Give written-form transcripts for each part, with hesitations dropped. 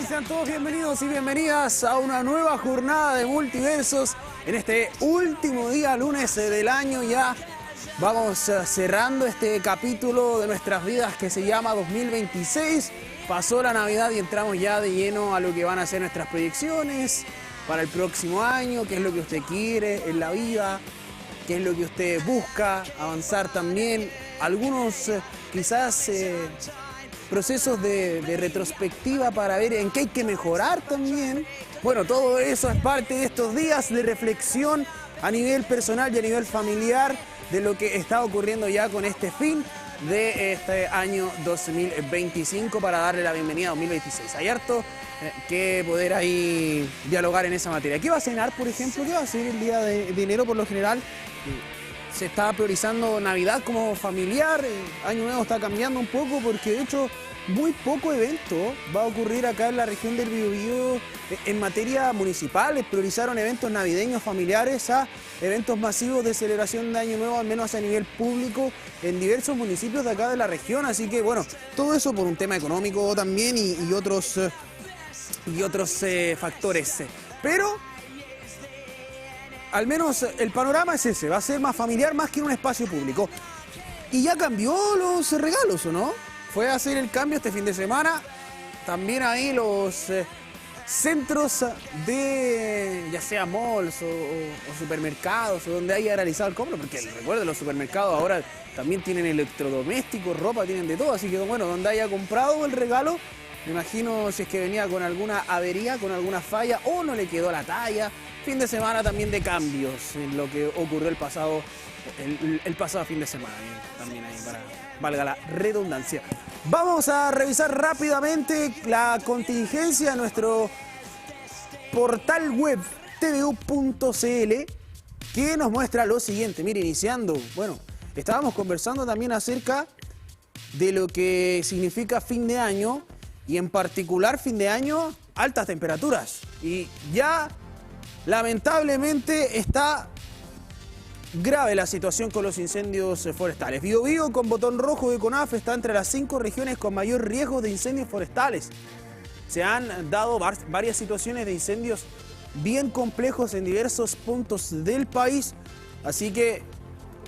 están? Sean todos bienvenidos y bienvenidas a una nueva jornada de Multiversos. En este último día, lunes del año, ya vamos cerrando este capítulo de nuestras vidas que se llama 2026. Pasó la Navidad y entramos ya de lleno a lo que van a ser nuestras proyecciones para el próximo año, qué es lo que usted quiere en la vida, qué es lo que usted busca avanzar también. Algunos quizás procesos de retrospectiva para ver en qué hay que mejorar también. Bueno, todo eso es parte de estos días de reflexión a nivel personal y a nivel familiar de lo que está ocurriendo ya con este fin de este año 2025 para darle la bienvenida a 2026. Hay harto que poder ahí dialogar en esa materia. ¿Qué va a cenar, por ejemplo? ¿Qué va a hacer el día de enero por lo general? Se está priorizando Navidad como familiar, Año Nuevo está cambiando un poco porque de hecho muy poco evento va a ocurrir acá en la región del Biobío en materia municipal. Priorizaron eventos navideños familiares a eventos masivos de celebración de Año Nuevo, al menos a nivel público, en diversos municipios de acá de la región. Así que bueno, todo eso por un tema económico también y otros factores. Pero al menos el panorama es ese, va a ser más familiar más que en un espacio público. Y ya cambió los regalos, ¿o no? Fue a hacer el cambio este fin de semana. También ahí los centros de, ya sea malls o supermercados, o donde haya realizado el compro, porque recuerden, los supermercados ahora también tienen electrodomésticos, ropa, tienen de todo. Así que bueno, donde haya comprado el regalo, me imagino si es que venía con alguna avería, con alguna falla o no le quedó la talla. Fin de semana también de cambios en lo que ocurrió el pasado fin de semana. También ahí para valga la redundancia. Vamos a revisar rápidamente la contingencia en nuestro portal web tvu.cl que nos muestra lo siguiente. Mire, iniciando, bueno, estábamos conversando también acerca de lo que significa fin de año y en particular fin de año, altas temperaturas. Y ya lamentablemente está grave la situación con los incendios forestales. Biobío con botón rojo de CONAF está entre las 5 regiones con mayor riesgo de incendios forestales. Se han dado varias situaciones de incendios bien complejos en diversos puntos del país. Así que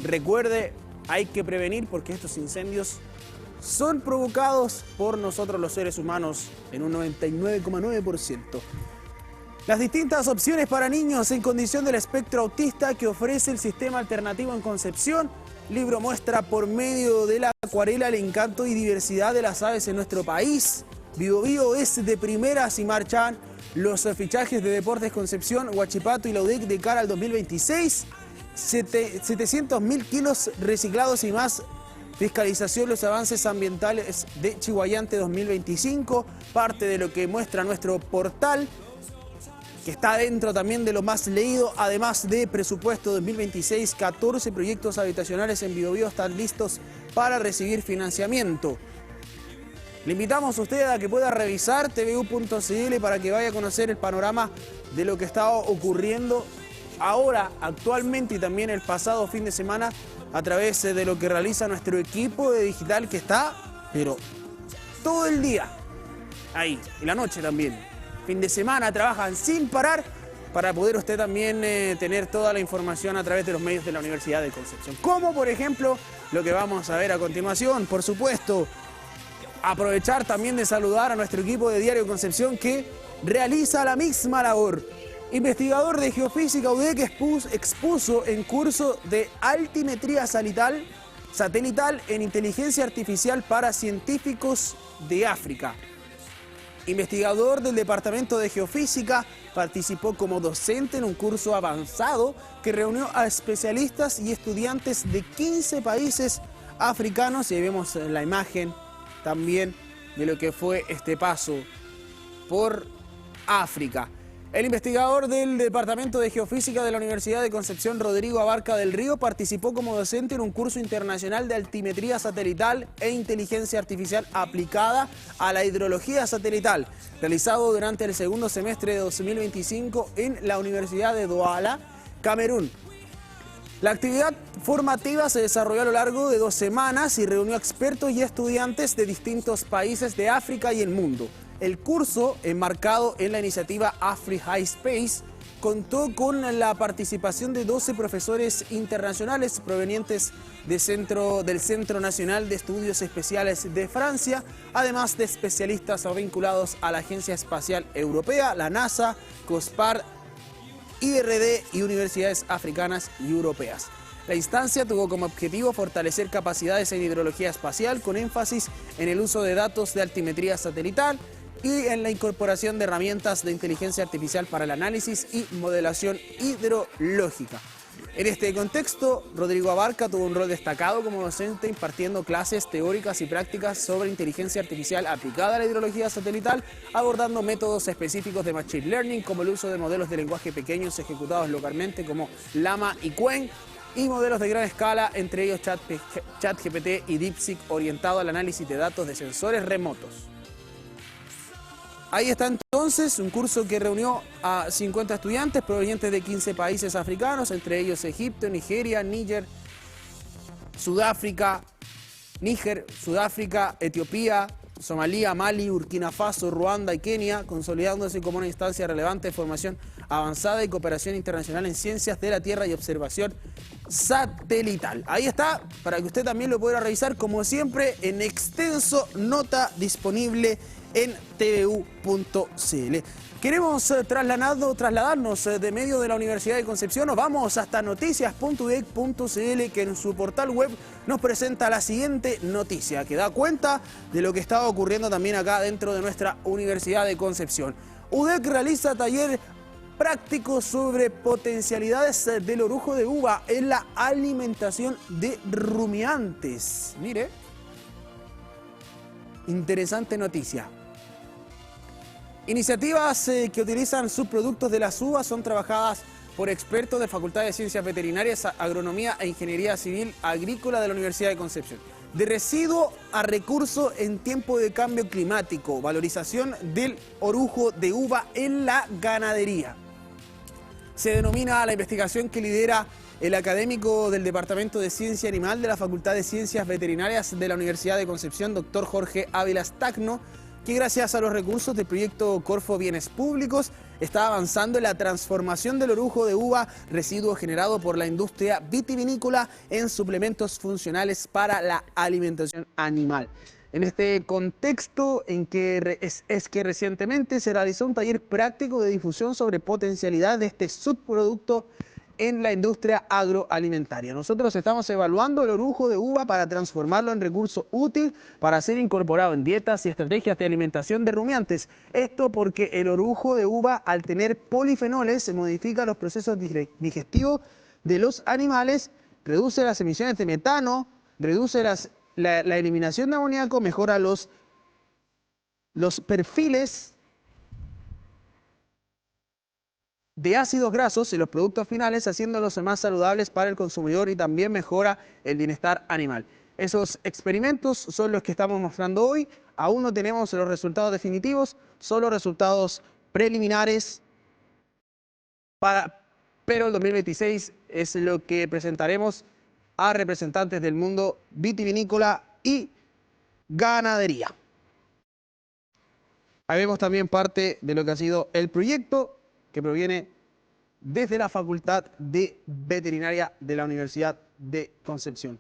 recuerde, hay que prevenir porque estos incendios son provocados por nosotros los seres humanos en un 99,9%. Las distintas opciones para niños en condición del espectro autista que ofrece el Sistema Alternativo en Concepción. Libro muestra por medio de la acuarela el encanto y diversidad de las aves en nuestro país. Biobío es de primeras y marchan los fichajes de Deportes Concepción, Huachipato y la UDEC de cara al 2026. 700.000 kilos reciclados y más. Fiscalización los avances ambientales de Chihuayante 2025. Parte de lo que muestra nuestro portal, que está dentro también de lo más leído, además de presupuesto 2026, 14 proyectos habitacionales en Biobío están listos para recibir financiamiento. Le invitamos a usted a que pueda revisar tvu.cl para que vaya a conocer el panorama de lo que está ocurriendo ahora, actualmente y también el pasado fin de semana a través de lo que realiza nuestro equipo de digital que está, pero todo el día ahí, y la noche también. Fin de semana trabajan sin parar para poder usted también tener toda la información a través de los medios de la Universidad de Concepción. Como por ejemplo lo que vamos a ver a continuación. Por supuesto, aprovechar también de saludar a nuestro equipo de Diario Concepción que realiza la misma labor. Investigador de Geofísica UDEC expuso en curso de altimetría satelital en inteligencia artificial para científicos de África. Investigador del Departamento de Geofísica, participó como docente en un curso avanzado que reunió a especialistas y estudiantes de 15 países africanos. Y ahí vemos la imagen también de lo que fue este paso por África. El investigador del Departamento de Geofísica de la Universidad de Concepción, Rodrigo Abarca del Río, participó como docente en un curso internacional de altimetría satelital e inteligencia artificial aplicada a la hidrología satelital, realizado durante el segundo semestre de 2025 en la Universidad de Douala, Camerún. La actividad formativa se desarrolló a lo largo de 2 semanas y reunió a expertos y estudiantes de distintos países de África y el mundo. El curso, enmarcado en la iniciativa Afri High Space, contó con la participación de 12 profesores internacionales provenientes del Centro Nacional de Estudios Especiales de Francia, además de especialistas vinculados a la Agencia Espacial Europea, la NASA, COSPAR, IRD y universidades africanas y europeas. La instancia tuvo como objetivo fortalecer capacidades en hidrología espacial con énfasis en el uso de datos de altimetría satelital y en la incorporación de herramientas de inteligencia artificial para el análisis y modelación hidrológica. En este contexto, Rodrigo Abarca tuvo un rol destacado como docente impartiendo clases teóricas y prácticas sobre inteligencia artificial aplicada a la hidrología satelital, abordando métodos específicos de Machine Learning como el uso de modelos de lenguaje pequeños ejecutados localmente como Llama y Qwen, y modelos de gran escala, entre ellos ChatGPT y DeepSeek, orientado al análisis de datos de sensores remotos. Ahí está entonces un curso que reunió a 50 estudiantes provenientes de 15 países africanos, entre ellos Egipto, Nigeria, Níger, Sudáfrica, Etiopía, Somalia, Mali, Burkina Faso, Ruanda y Kenia, consolidándose como una instancia relevante de formación avanzada y cooperación internacional en ciencias de la Tierra y observación satelital. Ahí está, para que usted también lo pueda revisar, como siempre, en extenso, nota disponible en tvu.cl. Queremos trasladarnos de medio de la Universidad de Concepción. Nos vamos hasta noticias.udec.cl, que en su portal web nos presenta la siguiente noticia, que da cuenta de lo que está ocurriendo también acá dentro de nuestra Universidad de Concepción. UDEC realiza taller práctico sobre potencialidades del orujo de uva en la alimentación de rumiantes. Mire, interesante noticia. Iniciativas que utilizan subproductos de las uvas son trabajadas por expertos de Facultad de Ciencias Veterinarias, Agronomía e Ingeniería Civil Agrícola de la Universidad de Concepción. De residuo a recurso en tiempo de cambio climático, valorización del orujo de uva en la ganadería. Se denomina a la investigación que lidera el académico del Departamento de Ciencia Animal de la Facultad de Ciencias Veterinarias de la Universidad de Concepción, doctor Jorge Ávila Stagno, que gracias a los recursos del proyecto Corfo Bienes Públicos está avanzando en la transformación del orujo de uva, residuo generado por la industria vitivinícola, en suplementos funcionales para la alimentación animal. En este contexto en que es que recientemente se realizó un taller práctico de difusión sobre potencialidad de este subproducto en la industria agroalimentaria. Nosotros estamos evaluando el orujo de uva para transformarlo en recurso útil para ser incorporado en dietas y estrategias de alimentación de rumiantes. Esto porque el orujo de uva, al tener polifenoles, se modifica los procesos digestivos de los animales, reduce las emisiones de metano, reduce la eliminación de amoníaco, mejora los perfiles de ácidos grasos en los productos finales, haciéndolos más saludables para el consumidor, y también mejora el bienestar animal. Esos experimentos son los que estamos mostrando hoy. Aún no tenemos los resultados definitivos, solo resultados preliminares, pero el 2026 es lo que presentaremos a representantes del mundo vitivinícola y ganadería. Ahí vemos también parte de lo que ha sido el proyecto, que proviene desde la Facultad de Veterinaria de la Universidad de Concepción.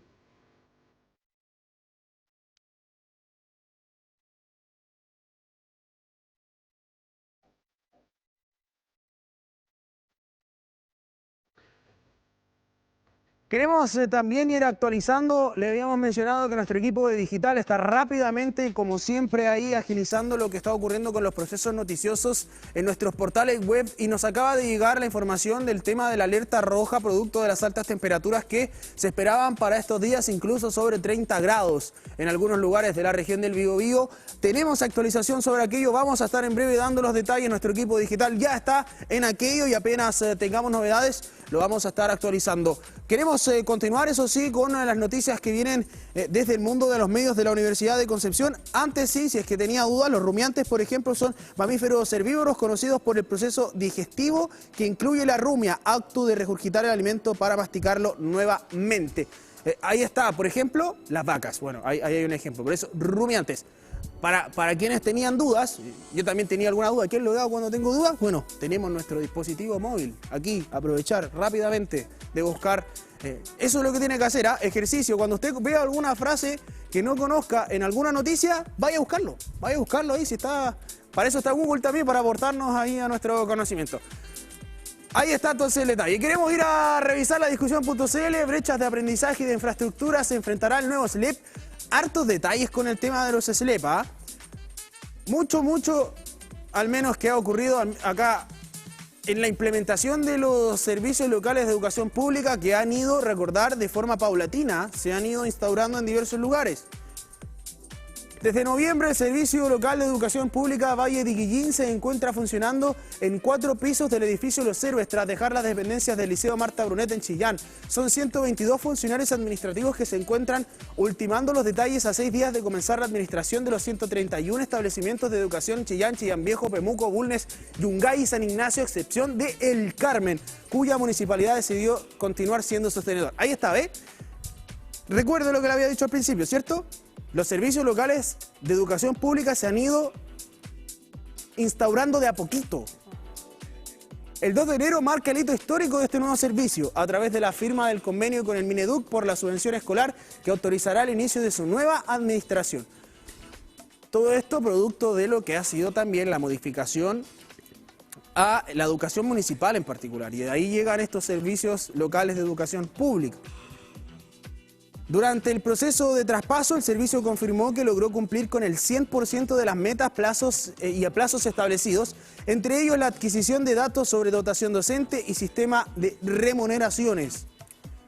Queremos también ir actualizando. Le habíamos mencionado que nuestro equipo de digital está rápidamente y como siempre ahí agilizando lo que está ocurriendo con los procesos noticiosos en nuestros portales web, y nos acaba de llegar la información del tema de la alerta roja producto de las altas temperaturas que se esperaban para estos días, incluso sobre 30 grados en algunos lugares de la región del Biobío. Tenemos actualización sobre aquello, vamos a estar en breve dando los detalles. Nuestro equipo digital ya está en aquello y apenas tengamos novedades lo vamos a estar actualizando. Queremos continuar, eso sí, con las noticias que vienen desde el mundo de los medios de la Universidad de Concepción. Antes sí, si es que tenía dudas, los rumiantes, por ejemplo, son mamíferos herbívoros conocidos por el proceso digestivo que incluye la rumia, acto de regurgitar el alimento para masticarlo nuevamente. Ahí está, por ejemplo, las vacas. Bueno, ahí hay un ejemplo. Por eso, rumiantes. Para quienes tenían dudas, yo también tenía alguna duda, ¿qué es lo que hago cuando tengo dudas? Bueno, tenemos nuestro dispositivo móvil aquí, aprovechar rápidamente de buscar. Eso es lo que tiene que hacer, ejercicio. Cuando usted vea alguna frase que no conozca en alguna noticia, vaya a buscarlo ahí, si está. Para eso está Google también, para aportarnos ahí a nuestro conocimiento. Ahí está entonces el detalle. Queremos ir a revisar la discusión.cl, brechas de aprendizaje y de infraestructura, se enfrentará el nuevo SLEP. Hartos detalles con el tema de los SLEP, Mucho, al menos que ha ocurrido acá en la implementación de los servicios locales de educación pública que han ido, recordar, de forma paulatina, se han ido instaurando en diversos lugares. Desde noviembre, el Servicio Local de Educación Pública Valle de Iquillín se encuentra funcionando en 4 pisos del edificio Los Héroes tras dejar las dependencias del Liceo Marta Brunet en Chillán. Son 122 funcionarios administrativos que se encuentran ultimando los detalles a 6 días de comenzar la administración de los 131 establecimientos de educación en Chillán, Chillán Viejo, Pemuco, Bulnes, Yungay y San Ignacio, a excepción de El Carmen, cuya municipalidad decidió continuar siendo sostenedor. Ahí está, ¿ve? Recuerdo lo que le había dicho al principio, ¿cierto? Los servicios locales de educación pública se han ido instaurando de a poquito. El 2 de enero marca el hito histórico de este nuevo servicio a través de la firma del convenio con el Mineduc por la subvención escolar que autorizará el inicio de su nueva administración. Todo esto producto de lo que ha sido también la modificación a la educación municipal en particular. Y de ahí llegan estos servicios locales de educación pública. Durante el proceso de traspaso, el servicio confirmó que logró cumplir con el 100% de las metas, plazos y a plazos establecidos, entre ellos la adquisición de datos sobre dotación docente y sistema de remuneraciones.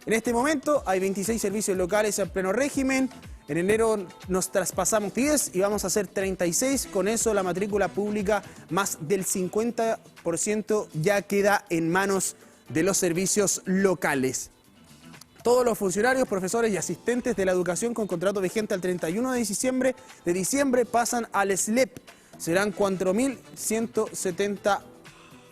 En este momento hay 26 servicios locales en pleno régimen. En enero nos traspasamos 10 y vamos a hacer 36. Con eso la matrícula pública más del 50% ya queda en manos de los servicios locales. Todos los funcionarios, profesores y asistentes de la educación con contrato vigente al 31 de diciembre pasan al SLEP. Serán 4.170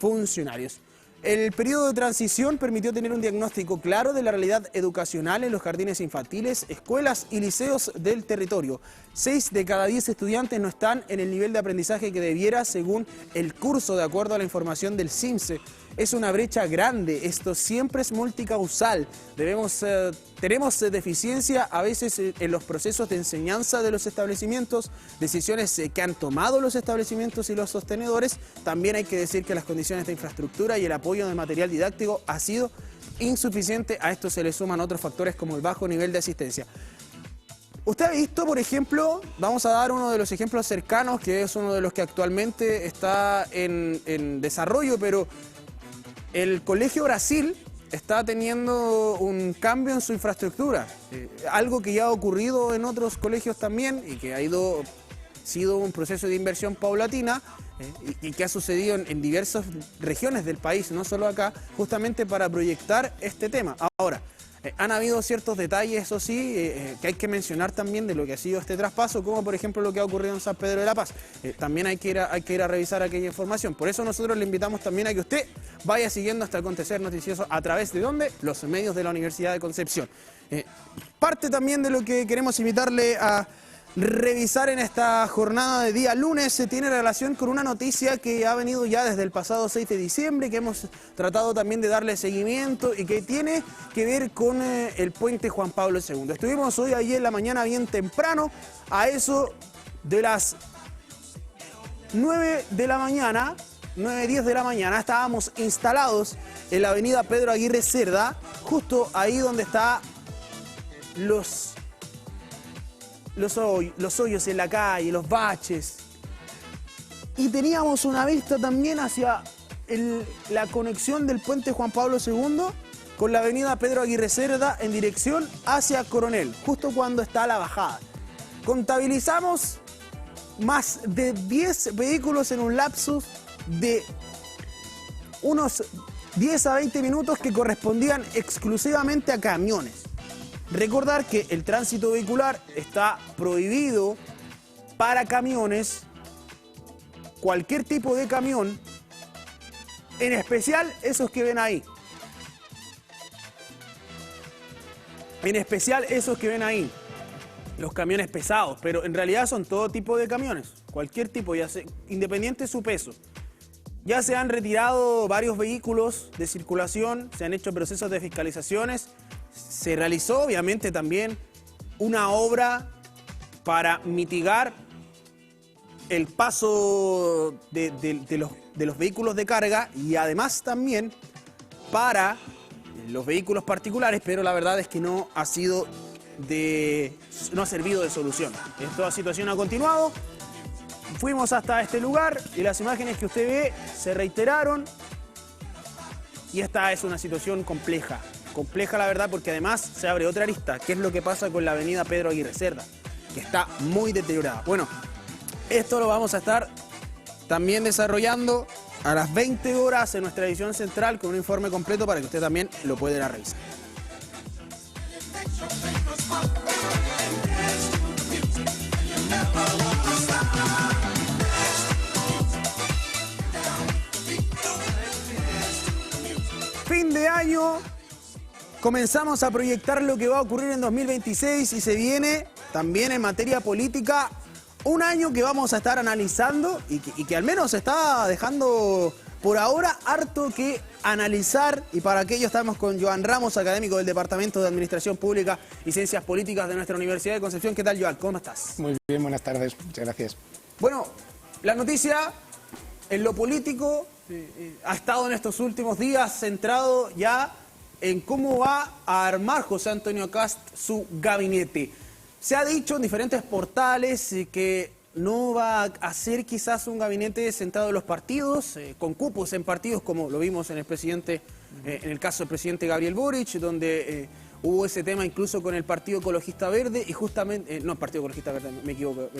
funcionarios. El periodo de transición permitió tener un diagnóstico claro de la realidad educacional en los jardines infantiles, escuelas y liceos del territorio. 6 de cada 10 estudiantes no están en el nivel de aprendizaje que debiera según el curso, de acuerdo a la información del CIMSE. Es una brecha grande, esto siempre es multicausal. Tenemos deficiencia a veces en los procesos de enseñanza de los establecimientos, decisiones que han tomado los establecimientos y los sostenedores. También hay que decir que las condiciones de infraestructura y el apoyo del material didáctico ha sido insuficiente. A esto se le suman otros factores como el bajo nivel de asistencia. Usted ha visto, por ejemplo, vamos a dar uno de los ejemplos cercanos, que es uno de los que actualmente está en desarrollo, pero el Colegio Brasil está teniendo un cambio en su infraestructura, algo que ya ha ocurrido en otros colegios también y que ha sido un proceso de inversión paulatina y que ha sucedido en diversas regiones del país, no solo acá, justamente para proyectar este tema. Ahora, han habido ciertos detalles, eso sí, que hay que mencionar también de lo que ha sido este traspaso, como por ejemplo lo que ha ocurrido en San Pedro de la Paz. También hay que ir a revisar aquella información. Por eso nosotros le invitamos también a que usted vaya siguiendo este acontecer noticioso a través de ¿dónde? Los medios de la Universidad de Concepción. Parte también de lo que queremos invitarle a revisar en esta jornada de día lunes tiene relación con una noticia que ha venido ya desde el pasado 6 de diciembre, que hemos tratado también de darle seguimiento y que tiene que ver con el puente Juan Pablo II. Estuvimos ayer en la mañana bien temprano, a eso de las 9 de la mañana, 9:10 de la mañana, estábamos instalados en la avenida Pedro Aguirre Cerda, justo ahí donde está los hoyos en la calle, los baches. Y teníamos una vista también hacia la conexión del puente Juan Pablo II con la avenida Pedro Aguirre Cerda en dirección hacia Coronel, justo cuando está la bajada. Contabilizamos más de 10 vehículos en un lapsus de unos 10 a 20 minutos que correspondían exclusivamente a camiones. Recordar que el tránsito vehicular está prohibido para camiones, cualquier tipo de camión, en especial esos que ven ahí. En especial esos que ven ahí. los camiones pesados, pero en realidad son todo tipo de camiones, cualquier tipo, ya sea, independiente de su peso. Ya se han retirado varios vehículos de circulación, se han hecho procesos de fiscalizaciones, se realizó obviamente también una obra para mitigar el paso de los vehículos de carga y además también para los vehículos particulares, pero la verdad es que no ha servido de solución. Esta situación ha continuado. Fuimos hasta este lugar y las imágenes que usted ve se reiteraron y esta es una situación compleja. Compleja la verdad porque además se abre otra arista, que es lo que pasa con la avenida Pedro Aguirre Cerda, que está muy deteriorada. Bueno, esto lo vamos a estar también desarrollando a las 20 horas en nuestra edición central con un informe completo para que usted también lo pueda revisar. Fin de año, comenzamos a proyectar lo que va a ocurrir en 2026 y se viene también en materia política un año que vamos a estar analizando y que al menos está dejando por ahora harto que analizar y para aquello estamos con Joan Ramos, académico del Departamento de Administración Pública y Ciencias Políticas de nuestra Universidad de Concepción. ¿Qué tal, Joan? ¿Cómo estás? Muy bien, buenas tardes, muchas gracias. Bueno, la noticia en lo político ha estado en estos últimos días centrado ya en cómo va a armar José Antonio Kast su gabinete. Se ha dicho en diferentes portales que no va a ser quizás un gabinete centrado en los partidos, con cupos en partidos como lo vimos en el caso del presidente Gabriel Boric, donde hubo ese tema incluso con el Partido Ecologista Verde y justamente, no el Partido Ecologista Verde, me equivoco,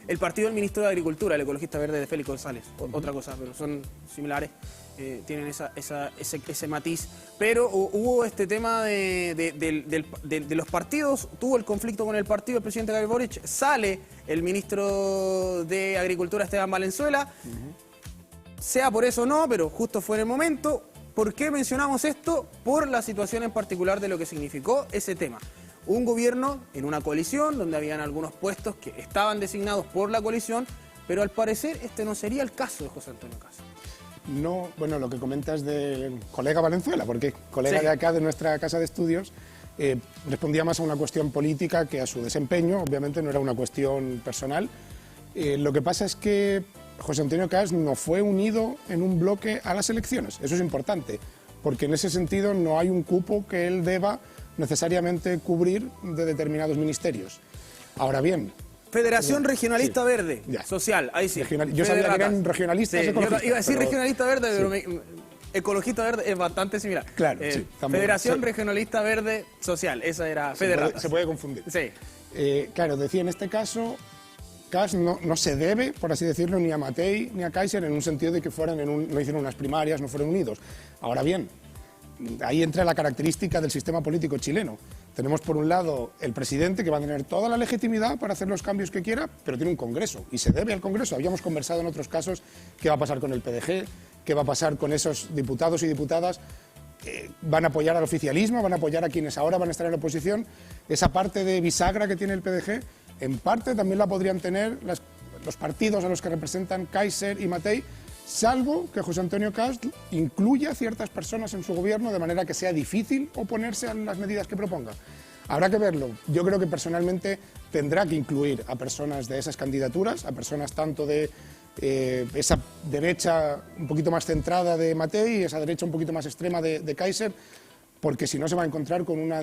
el partido del ministro de Agricultura, el Ecologista Verde de Félix González, otra cosa, pero son similares, tienen ese matiz. Pero hubo este tema de los partidos, tuvo el conflicto con el partido del presidente Gabriel Boric, sale el ministro de Agricultura Esteban Valenzuela, sea por eso o no, pero justo fue en el momento. ¿Por qué mencionamos esto? Por la situación en particular de lo que significó ese tema. Un gobierno en una coalición donde habían algunos puestos que estaban designados por la coalición, pero al parecer este no sería el caso de José Antonio Kast. No, bueno, lo que comentas del colega Valenzuela, porque colega de acá de nuestra casa de estudios, respondía más a una cuestión política que a su desempeño, obviamente no era una cuestión personal. Lo que pasa es que José Antonio Kast no fue unido en un bloque a las elecciones, eso es importante, porque en ese sentido no hay un cupo que él deba necesariamente cubrir de determinados ministerios. Ahora bien... Federación Regionalista Verde, social, ahí sí. Yo sabía que eran regionalistas ecologistas. Iba a decir Regionalista Verde, pero Ecologista Verde es bastante similar. Claro, sí. Federación Regionalista Verde, social, esa era Federal. Se puede confundir. Sí. Claro, decía, en este caso, Kast no se debe, por así decirlo, ni a Matei ni a Kaiser, en un sentido de que no hicieron unas primarias, no fueron unidos. Ahora bien, ahí entra la característica del sistema político chileno. Tenemos por un lado el presidente que va a tener toda la legitimidad para hacer los cambios que quiera, pero tiene un Congreso y se debe al Congreso. Habíamos conversado en otros casos qué va a pasar con el PDG, qué va a pasar con esos diputados y diputadas que van a apoyar al oficialismo, van a apoyar a quienes ahora van a estar en la oposición. Esa parte de bisagra que tiene el PDG, en parte también la podrían tener los partidos a los que representan Kaiser y Matei, salvo que José Antonio Kast incluya a ciertas personas en su gobierno de manera que sea difícil oponerse a las medidas que proponga. Habrá que verlo. Yo creo que personalmente tendrá que incluir a personas de esas candidaturas, a personas tanto de esa derecha un poquito más centrada de Matei y esa derecha un poquito más extrema de Kaiser, porque si no se va a encontrar con una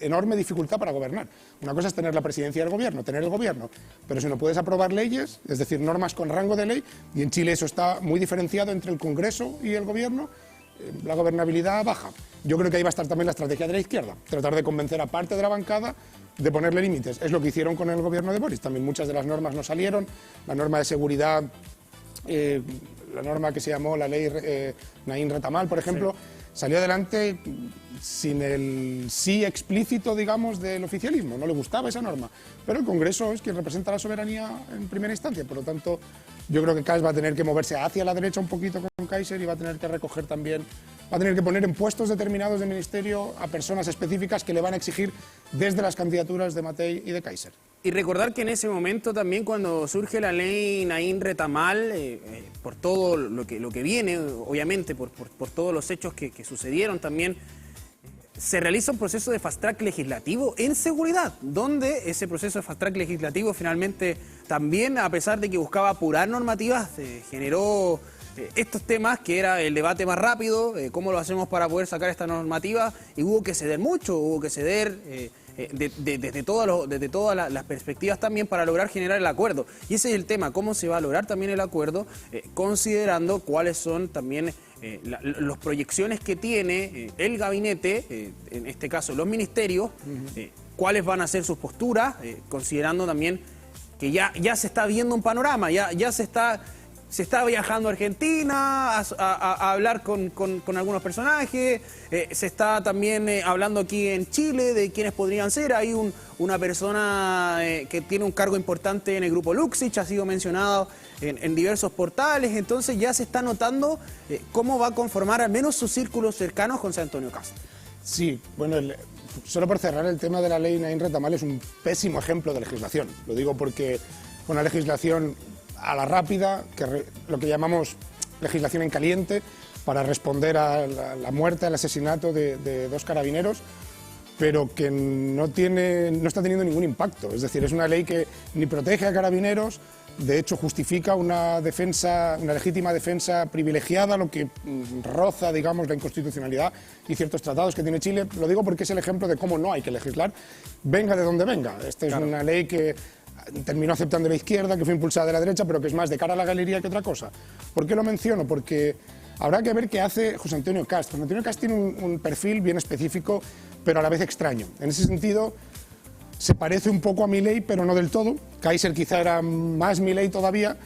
enorme dificultad para gobernar. Una cosa es tener la presidencia del gobierno, tener el gobierno, pero si no puedes aprobar leyes, es decir, normas con rango de ley, y en Chile eso está muy diferenciado entre el Congreso y el gobierno, la gobernabilidad baja. Yo creo que ahí va a estar también la estrategia de la izquierda, tratar de convencer a parte de la bancada de ponerle límites. Es lo que hicieron con el gobierno de Boris, también muchas de las normas no salieron, la norma de seguridad, la norma que se llamó la ley Naín Retamal, por ejemplo, salió adelante sin el sí explícito, digamos, del oficialismo. No le gustaba esa norma. Pero el Congreso es quien representa la soberanía en primera instancia. Por lo tanto, yo creo que Kast va a tener que moverse hacia la derecha un poquito con Kaiser y va a tener que recoger también va a tener que poner en puestos determinados del ministerio a personas específicas que le van a exigir desde las candidaturas de Matei y de Kaiser. Y recordar que en ese momento también, cuando surge la ley Naín Retamal, por todo lo que viene, obviamente, por todos los hechos que sucedieron también, se realiza un proceso de fast track legislativo en seguridad, donde ese proceso de fast track legislativo finalmente también, a pesar de que buscaba apurar normativas, generó estos temas, que era el debate más rápido, cómo lo hacemos para poder sacar esta normativa, y hubo que ceder mucho, hubo que ceder desde todas las perspectivas también para lograr generar el acuerdo. Y ese es el tema, cómo se va a lograr también el acuerdo, considerando cuáles son también las proyecciones que tiene el gabinete, en este caso los ministerios, cuáles van a ser sus posturas, considerando también que ya se está viendo un panorama, ya se está viajando a Argentina a hablar con algunos personajes, se está también hablando aquí en Chile de quiénes podrían ser. Hay una persona que tiene un cargo importante en el grupo Luxich, ha sido mencionado en diversos portales, entonces ya se está notando cómo va a conformar al menos sus círculos cercanos José Antonio Kast. Sí, bueno, solo por cerrar, el tema de la ley Naín Retamal es un pésimo ejemplo de legislación. Lo digo porque una legislación a la rápida, lo que llamamos legislación en caliente, para responder a la muerte, al asesinato de 2 carabineros, pero que no está teniendo ningún impacto. Es decir, es una ley que ni protege a carabineros, de hecho justifica una legítima defensa privilegiada, lo que roza, digamos, la inconstitucionalidad y ciertos tratados que tiene Chile. Lo digo porque es el ejemplo de cómo no hay que legislar, venga de donde venga. Esta es una ley que terminó aceptando la izquierda, que fue impulsada de la derecha, pero que es más de cara a la galería que otra cosa. ¿Por qué lo menciono? Porque habrá que ver qué hace José Antonio Kast. José Antonio Kast tiene un perfil bien específico, pero a la vez extraño. En ese sentido, se parece un poco a Milei, pero no del todo. Kaiser quizá era más Milei todavía,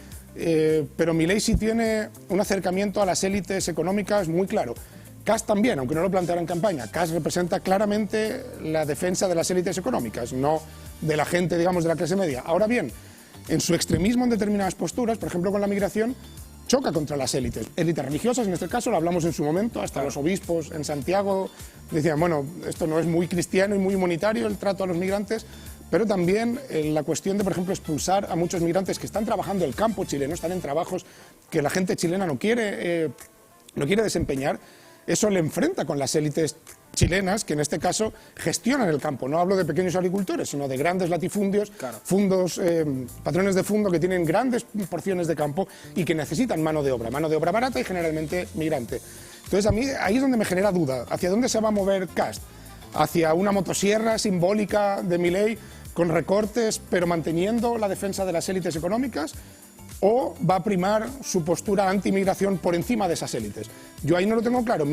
pero Milei sí tiene un acercamiento a las élites económicas muy claro. Kast también, aunque no lo planteara en campaña. Kast representa claramente la defensa de las élites económicas, no de la gente, digamos, de la clase media. Ahora bien, en su extremismo en determinadas posturas, por ejemplo con la migración, choca contra las élites religiosas, en este caso, lo hablamos en su momento, hasta los obispos en Santiago decían, bueno, esto no es muy cristiano y muy humanitario el trato a los migrantes, pero también la cuestión de, por ejemplo, expulsar a muchos migrantes que están trabajando el campo chileno, están en trabajos que la gente chilena no quiere desempeñar. Eso le enfrenta con las élites chilenas, que en este caso gestionan el campo. No hablo de pequeños agricultores, sino de grandes latifundios, fundos, patrones de fondo que tienen grandes porciones de campo y que necesitan mano de obra barata y generalmente migrante. Entonces, a mí ahí es donde me genera duda. ¿Hacia dónde se va a mover Kast? ¿Hacia una motosierra simbólica de Milei con recortes, pero manteniendo la defensa de las élites económicas? ¿O va a primar su postura anti-inmigración por encima de esas élites? Yo ahí no lo tengo claro.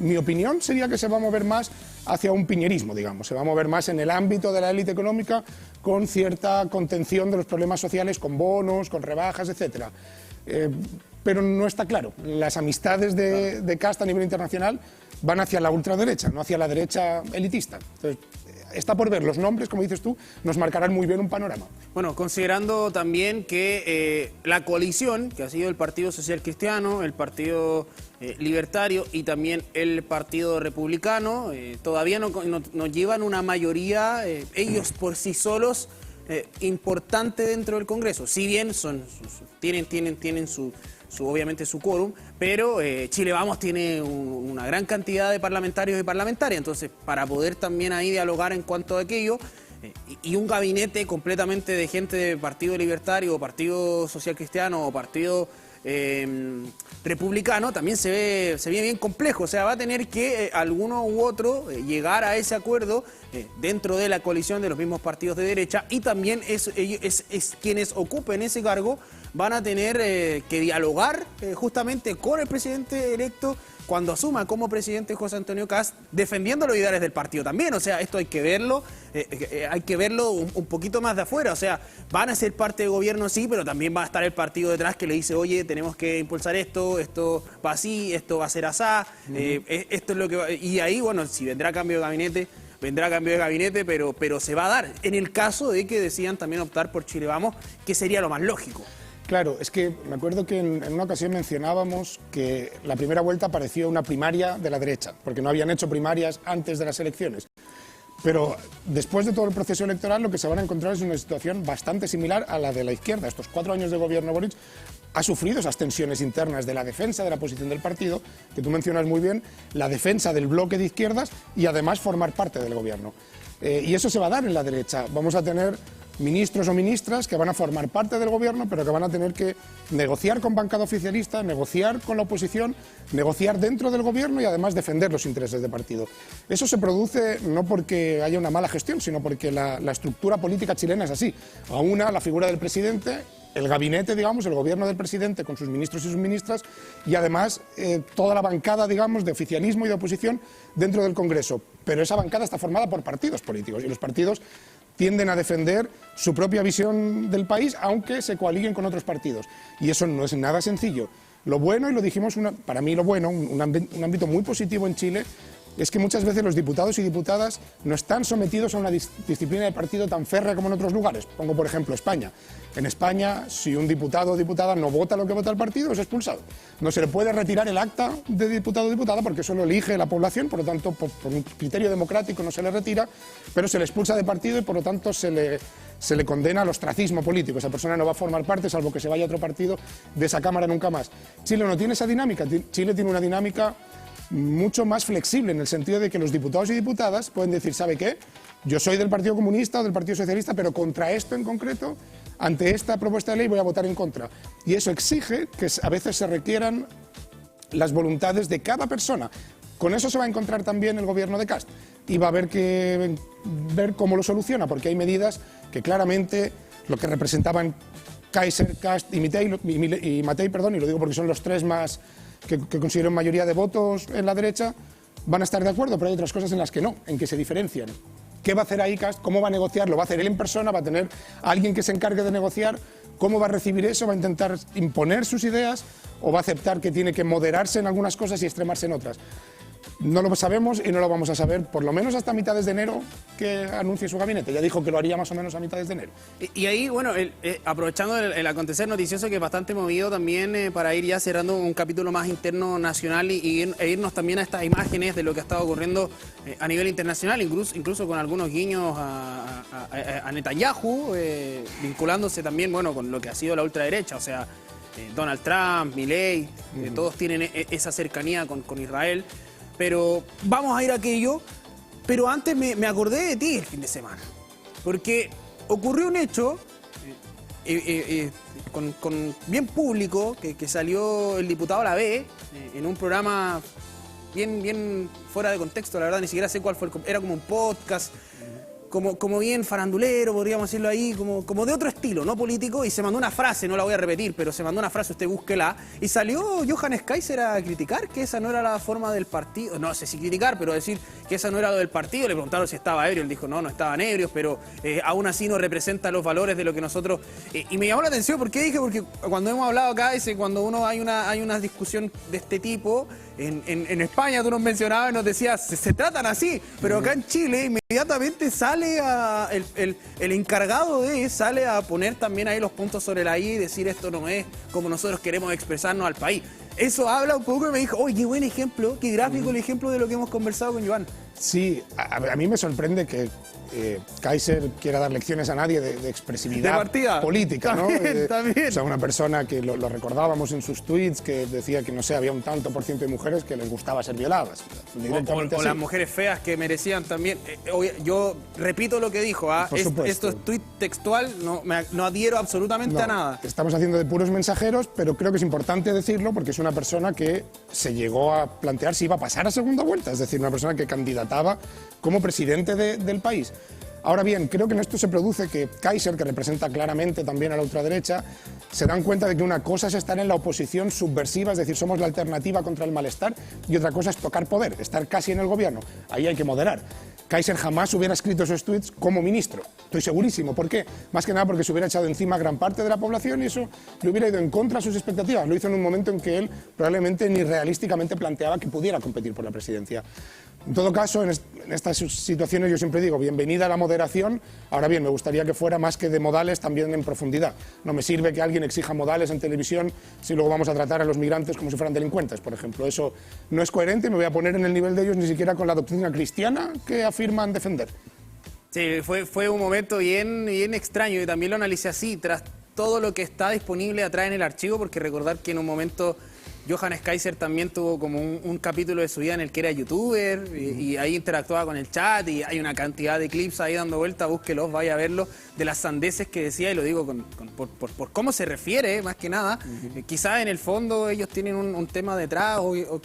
Mi opinión sería que se va a mover más hacia un piñerismo, digamos. Se va a mover más en el ámbito de la élite económica, con cierta contención de los problemas sociales, con bonos, con rebajas, etc. Pero no está claro. Las amistades de Kast a nivel internacional van hacia la ultraderecha, no hacia la derecha elitista. Entonces, está por ver. Los nombres, como dices tú, nos marcarán muy bien un panorama. Bueno, considerando también que la coalición, que ha sido el Partido Social Cristiano, el Partido Libertario y también el Partido Republicano, todavía no llevan una mayoría, ellos por sí solos, importante dentro del Congreso. Si bien tienen obviamente su quórum, pero Chile Vamos tiene una gran cantidad de parlamentarios y parlamentarias, entonces para poder también ahí dialogar en cuanto a aquello, y un gabinete completamente de gente de Partido Libertario, o Partido Social Cristiano o Partido Republicano, también se ve bien complejo. O sea, va a tener que alguno u otro llegar a ese acuerdo dentro de la coalición de los mismos partidos de derecha, y también es quienes ocupen ese cargo van a tener que dialogar justamente con el presidente electo cuando asuma como presidente José Antonio Kast, defendiendo los ideales del partido también. O sea, esto hay que verlo un poquito más de afuera. O sea, van a ser parte del gobierno, sí, pero también va a estar el partido detrás que le dice, oye, tenemos que impulsar esto va así, esto va a ser asá, esto es lo que va. Y ahí, bueno, si vendrá cambio de gabinete, pero se va a dar en el caso de que decidan también optar por Chile Vamos, que sería lo más lógico. Claro, es que me acuerdo que en una ocasión mencionábamos que la primera vuelta parecía una primaria de la derecha, porque no habían hecho primarias antes de las elecciones. Pero después de todo el proceso electoral lo que se van a encontrar es una situación bastante similar a la de la izquierda. Estos 4 años de gobierno Boric ha sufrido esas tensiones internas de la defensa de la posición del partido, que tú mencionas muy bien, la defensa del bloque de izquierdas y además formar parte del gobierno. Y eso se va a dar en la derecha. Vamos a tener ministros o ministras que van a formar parte del gobierno, pero que van a tener que negociar con bancada oficialista, negociar con la oposición, negociar dentro del gobierno y además defender los intereses del partido. Eso se produce no porque haya una mala gestión, sino porque la estructura política chilena es así. Aúna la figura del presidente, el gabinete, digamos, el gobierno del presidente con sus ministros y sus ministras y además toda la bancada, digamos, de oficialismo y de oposición dentro del Congreso. Pero esa bancada está formada por partidos políticos y los partidos tienden a defender su propia visión del país, aunque se coaliguen con otros partidos. Y eso no es nada sencillo. Lo bueno, y lo dijimos, para mí lo bueno, un ámbito muy positivo en Chile, es que muchas veces los diputados y diputadas no están sometidos a una disciplina de partido tan férrea como en otros lugares. Pongo, por ejemplo, España. En España, si un diputado o diputada no vota lo que vota el partido, es expulsado. No se le puede retirar el acta de diputado o diputada porque eso lo elige la población, por lo tanto, por un criterio democrático no se le retira, pero se le expulsa de partido y por lo tanto se le condena al ostracismo político. Esa persona no va a formar parte, salvo que se vaya a otro partido, de esa Cámara nunca más. Chile no tiene esa dinámica. Chile tiene una dinámica mucho más flexible, en el sentido de que los diputados y diputadas pueden decir, ¿sabe qué? Yo soy del Partido Comunista o del Partido Socialista, pero contra esto en concreto, ante esta propuesta de ley voy a votar en contra. Y eso exige que a veces se requieran las voluntades de cada persona. Con eso se va a encontrar también el gobierno de Kast y va a haber que ver cómo lo soluciona, porque hay medidas que claramente lo que representaban Kaiser, Kast y Matei, y lo digo porque son los 3 más que consiguieron mayoría de votos en la derecha, van a estar de acuerdo, pero hay otras cosas en las que no, en que se diferencian. ¿Qué va a hacer ahí Kast? ¿Cómo va a negociar? ¿Lo va a hacer él en persona? ¿Va a tener a alguien que se encargue de negociar? ¿Cómo va a recibir eso? ¿Va a intentar imponer sus ideas? ¿O va a aceptar que tiene que moderarse en algunas cosas y extremarse en otras? No lo sabemos y no lo vamos a saber por lo menos hasta mitades de enero que anuncie su gabinete. Ya dijo que lo haría más o menos a mitades de enero. Y ahí, bueno, aprovechando el acontecer noticioso que es bastante movido también para ir ya cerrando un capítulo más interno nacional e irnos también a estas imágenes de lo que ha estado ocurriendo a nivel internacional, incluso con algunos guiños a Netanyahu, vinculándose también, bueno, con lo que ha sido la ultraderecha, o sea, Donald Trump, Milei, todos tienen esa cercanía con Israel. Pero vamos a ir a aquello, pero antes me acordé de ti el fin de semana, porque ocurrió un hecho bien público, que salió el diputado Lavé en un programa bien fuera de contexto, la verdad ni siquiera sé cuál fue, era como un podcast, como bien farandulero, podríamos decirlo ahí, como de otro estilo, no político, y se mandó una frase, no la voy a repetir, pero se mandó una frase, usted búsquela, y salió Johannes Kaiser a criticar que esa no era la forma del partido, no sé si criticar, pero decir que esa no era lo del partido. Le preguntaron si estaba ebrio, él dijo no estaban ebrios, pero aún así no representa los valores de lo que nosotros... y me llamó la atención, ¿por qué dije? Porque cuando hemos hablado acá, cuando hay una discusión de este tipo, en España tú nos mencionabas y nos decías, se tratan así, pero acá en Chile inmediatamente sale el encargado sale a poner también ahí los puntos sobre la I y decir esto no es como nosotros queremos expresarnos al país. Eso habla un poco y me dijo, oye, qué buen ejemplo, qué gráfico el ejemplo de lo que hemos conversado con Joan. Sí, a mí me sorprende que Kaiser quiera dar lecciones a nadie de expresividad política, ¿no? También. O sea, una persona que lo recordábamos en sus tweets, que decía que, no sé, había un tanto por ciento de mujeres que les gustaba ser violadas. O las mujeres feas que merecían también. Yo repito lo que dijo, esto es tweet textual, no adhiero absolutamente a nada. Estamos haciendo de puros mensajeros, pero creo que es importante decirlo porque es una persona que se llegó a plantear si iba a pasar a segunda vuelta, es decir, una persona que candidataba como presidente del país. Ahora bien, creo que en esto se produce que Kaiser, que representa claramente también a la ultraderecha, se dan cuenta de que una cosa es estar en la oposición subversiva, es decir, somos la alternativa contra el malestar, y otra cosa es tocar poder, estar casi en el gobierno. Ahí hay que moderar. Kaiser jamás hubiera escrito esos tweets como ministro, estoy segurísimo. ¿Por qué? Más que nada porque se hubiera echado encima gran parte de la población y eso le hubiera ido en contra de sus expectativas. Lo hizo en un momento en que él probablemente ni realísticamente planteaba que pudiera competir por la presidencia. En todo caso, en estas situaciones yo siempre digo, bienvenida a la moderación. Ahora bien, me gustaría que fuera más que de modales, también en profundidad. No me sirve que alguien exija modales en televisión si luego vamos a tratar a los migrantes como si fueran delincuentes, por ejemplo. Eso no es coherente, me voy a poner en el nivel de ellos ni siquiera con la doctrina cristiana que afirman defender. Sí, fue un momento bien extraño y también lo analicé así, tras todo lo que está disponible atrás en el archivo, porque recordar que en un momento Johannes Kaiser también tuvo como un capítulo de su vida en el que era youtuber y ahí interactuaba con el chat y hay una cantidad de clips ahí dando vuelta, búsquelos, vaya a verlos, de las sandeces que decía, y lo digo por cómo se refiere, más que nada. Quizás en el fondo ellos tienen un tema detrás o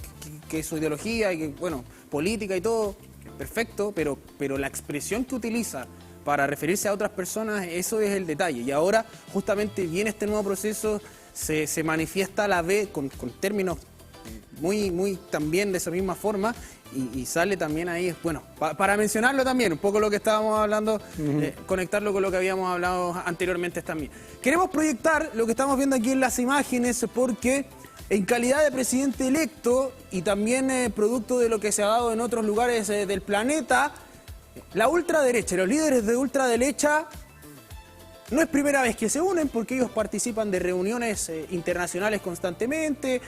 que su ideología y que, bueno, política y todo, perfecto, pero la expresión que utiliza para referirse a otras personas, eso es el detalle. Y ahora justamente viene este nuevo proceso, se manifiesta a la vez con términos muy también de esa misma forma y sale también ahí, bueno, para mencionarlo también, un poco lo que estábamos hablando, conectarlo con lo que habíamos hablado anteriormente también. Queremos proyectar lo que estamos viendo aquí en las imágenes porque en calidad de presidente electo y también producto de lo que se ha dado en otros lugares del planeta, la ultraderecha, los líderes de ultraderecha no es primera vez que se unen porque ellos participan de reuniones internacionales constantemente.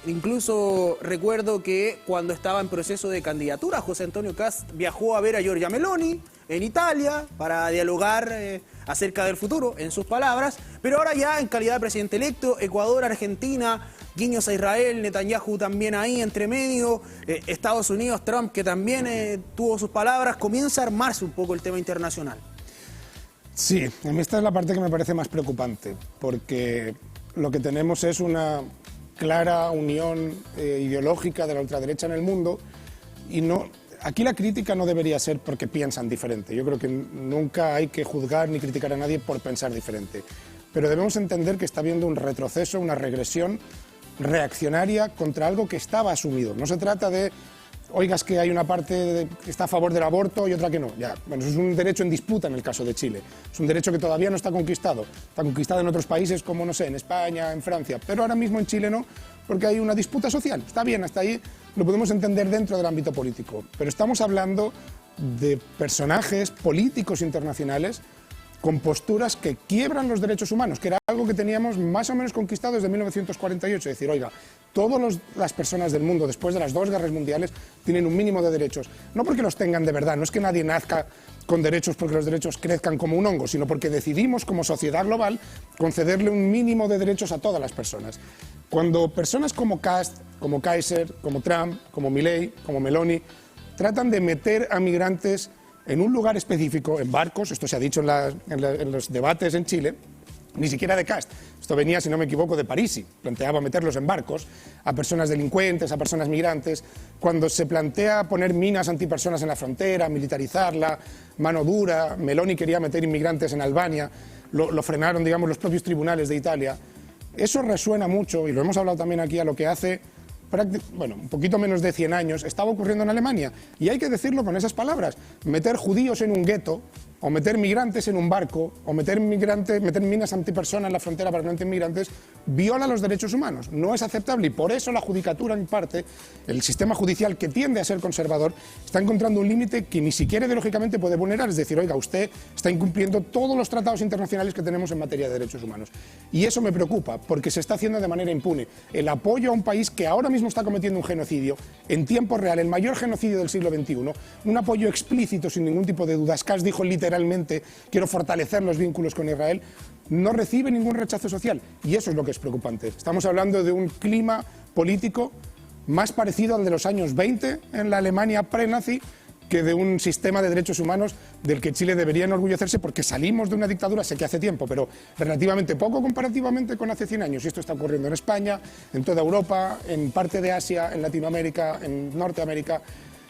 Incluso recuerdo que cuando estaba en proceso de candidatura, José Antonio Cast viajó a ver a Giorgia Meloni en Italia para dialogar acerca del futuro, en sus palabras. Pero ahora ya en calidad de presidente electo, Ecuador, Argentina, guiños a Israel, Netanyahu también ahí entre medio, Estados Unidos, Trump, que también tuvo sus palabras, comienza a armarse un poco el tema internacional. Sí, a mí esta es la parte que me parece más preocupante, porque lo que tenemos es una clara unión ideológica de la ultraderecha en el mundo y no, aquí la crítica no debería ser porque piensan diferente. Yo creo que nunca hay que juzgar ni criticar a nadie por pensar diferente, pero debemos entender que está habiendo un retroceso, una regresión reaccionaria contra algo que estaba asumido. No se trata de, oigas que hay una parte que está a favor del aborto y otra que no. Ya, bueno, eso es un derecho en disputa en el caso de Chile. Es un derecho que todavía no está conquistado. Está conquistado en otros países como, no sé, en España, en Francia, pero ahora mismo en Chile no, porque hay una disputa social. Está bien, hasta ahí lo podemos entender dentro del ámbito político, pero estamos hablando de personajes políticos internacionales con posturas que quiebran los derechos humanos, que era algo que teníamos más o menos conquistado desde 1948. Es decir, oiga, todas las personas del mundo, después de las 2 guerras mundiales, tienen un mínimo de derechos. No porque los tengan de verdad, no es que nadie nazca con derechos porque los derechos crezcan como un hongo, sino porque decidimos como sociedad global concederle un mínimo de derechos a todas las personas. Cuando personas como Kast, como Kaiser, como Trump, como Milei, como Meloni, tratan de meter a migrantes en un lugar específico, en barcos, esto se ha dicho en los debates en Chile, ni siquiera de Kast, esto venía, si no me equivoco, de Parisi, planteaba meterlos en barcos, a personas delincuentes, a personas migrantes, cuando se plantea poner minas antipersonas en la frontera, militarizarla, mano dura, Meloni quería meter inmigrantes en Albania, lo frenaron, digamos, los propios tribunales de Italia. Eso resuena mucho, y lo hemos hablado también aquí, a lo que hace un poquito menos de 100 años, estaba ocurriendo en Alemania. Y hay que decirlo con esas palabras. Meter judíos en un gueto, o meter migrantes en un barco, o meter minas antipersonas en la frontera para que no entren migrantes, viola los derechos humanos. No es aceptable y por eso la judicatura, en parte, el sistema judicial que tiende a ser conservador, está encontrando un límite que ni siquiera ideológicamente puede vulnerar. Es decir, oiga, usted está incumpliendo todos los tratados internacionales que tenemos en materia de derechos humanos. Y eso me preocupa, porque se está haciendo de manera impune. El apoyo a un país que ahora mismo está cometiendo un genocidio, en tiempo real, el mayor genocidio del siglo XXI, un apoyo explícito, sin ningún tipo de dudas. Kast dijo literalmente, quiero fortalecer los vínculos con Israel, no recibe ningún rechazo social. Y eso es lo que es preocupante. Estamos hablando de un clima político más parecido al de los años 20 en la Alemania pre-nazi que de un sistema de derechos humanos del que Chile debería enorgullecerse porque salimos de una dictadura, sé que hace tiempo, pero relativamente poco comparativamente con hace 100 años. Y esto está ocurriendo en España, en toda Europa, en parte de Asia, en Latinoamérica, en Norteamérica.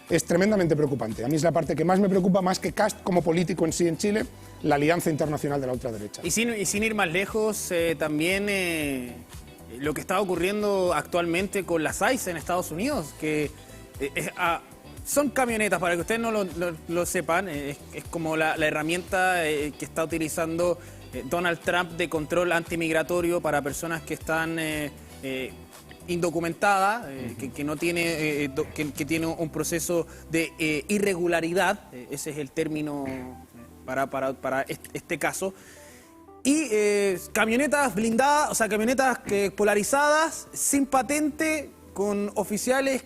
Es tremendamente preocupante. A mí es la parte que más me preocupa, más que Kast como político en sí en Chile, la alianza internacional de la ultraderecha. Y sin ir más lejos, también lo que está ocurriendo actualmente con las ICE en Estados Unidos, que son camionetas, para que ustedes no lo sepan, es como la herramienta que está utilizando Donald Trump de control antimigratorio para personas que están indocumentada, que no tiene, que tiene un proceso de irregularidad, ese es el término para este caso, y camionetas blindadas, o sea, camionetas polarizadas, sin patente, con oficiales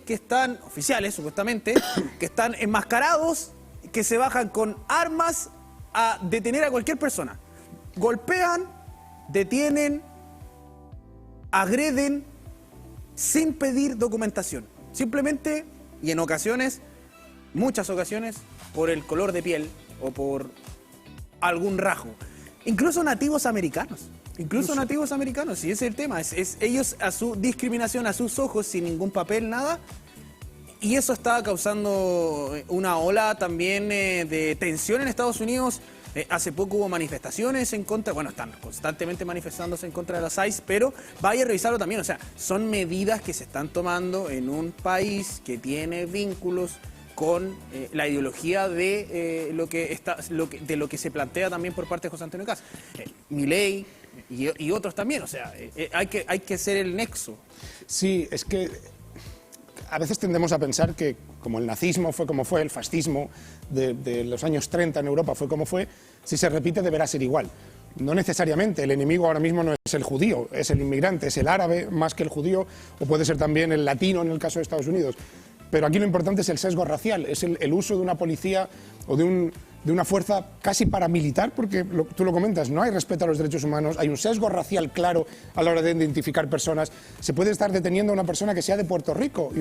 supuestamente, que están enmascarados, que se bajan con armas a detener a cualquier persona. Golpean, detienen, agreden, sin pedir documentación. Simplemente, y en ocasiones, muchas ocasiones, por el color de piel o por algún rasgo. Incluso nativos americanos. Incluso nativos americanos, y ese es el tema. Es ellos a su discriminación, a sus ojos, sin ningún papel, nada. Y eso está causando una ola también de tensión en Estados Unidos. Hace poco hubo manifestaciones en contra, bueno, están constantemente manifestándose en contra de las ICE, pero vaya a revisarlo también. O sea, son medidas que se están tomando en un país que tiene vínculos con la ideología de lo que se plantea también por parte de José Antonio Kast. Milei y otros también, o sea, hay que hacer el nexo. Sí, es que a veces tendemos a pensar que como el nazismo fue como fue, el fascismo de los años 30 en Europa fue como fue, si se repite deberá ser igual. No necesariamente, el enemigo ahora mismo no es el judío, es el inmigrante, es el árabe más que el judío, o puede ser también el latino en el caso de Estados Unidos. Pero aquí lo importante es el sesgo racial, es el uso de una policía o de una fuerza casi paramilitar, porque tú lo comentas, no hay respeto a los derechos humanos, hay un sesgo racial claro a la hora de identificar personas. Se puede estar deteniendo a una persona que sea de Puerto Rico, y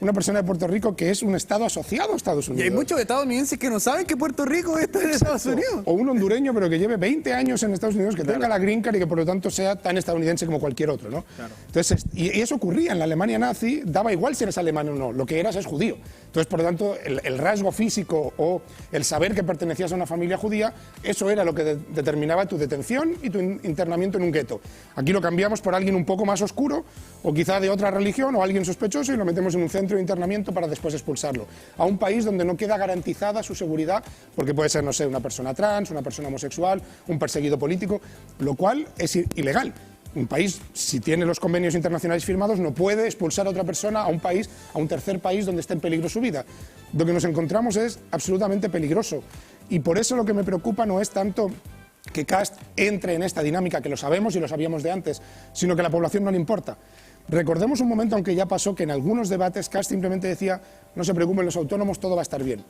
una persona de Puerto Rico que es un estado asociado a Estados Unidos. Y hay muchos estadounidenses que no saben que Puerto Rico está en Estados Unidos. O un hondureño, pero que lleve 20 años en Estados Unidos, que tenga la green card y que por lo tanto sea tan estadounidense como cualquier otro, ¿no? Claro. Entonces, y eso ocurría en la Alemania nazi, daba igual si eres alemán o no, lo que eras es judío. Entonces, por lo tanto, el rasgo físico o el saber que pertenecías a una familia judía, eso era lo que determinaba tu detención y tu internamiento en un gueto. Aquí lo cambiamos por alguien un poco más oscuro, o quizá de otra religión, o alguien sospechoso, y lo metemos en un centro de internamiento para después expulsarlo. A un país donde no queda garantizada su seguridad, porque puede ser, no sé, una persona trans, una persona homosexual, un perseguido político, lo cual es ilegal. Un país, si tiene los convenios internacionales firmados, no puede expulsar a otra persona a un país, a un tercer país donde esté en peligro su vida. Lo que nos encontramos es absolutamente peligroso. Y por eso lo que me preocupa no es tanto que Kast entre en esta dinámica, que lo sabemos y lo sabíamos de antes, sino que a la población no le importa. Recordemos un momento, aunque ya pasó, que en algunos debates Kast simplemente decía: no se preocupen los autónomos, todo va a estar bien.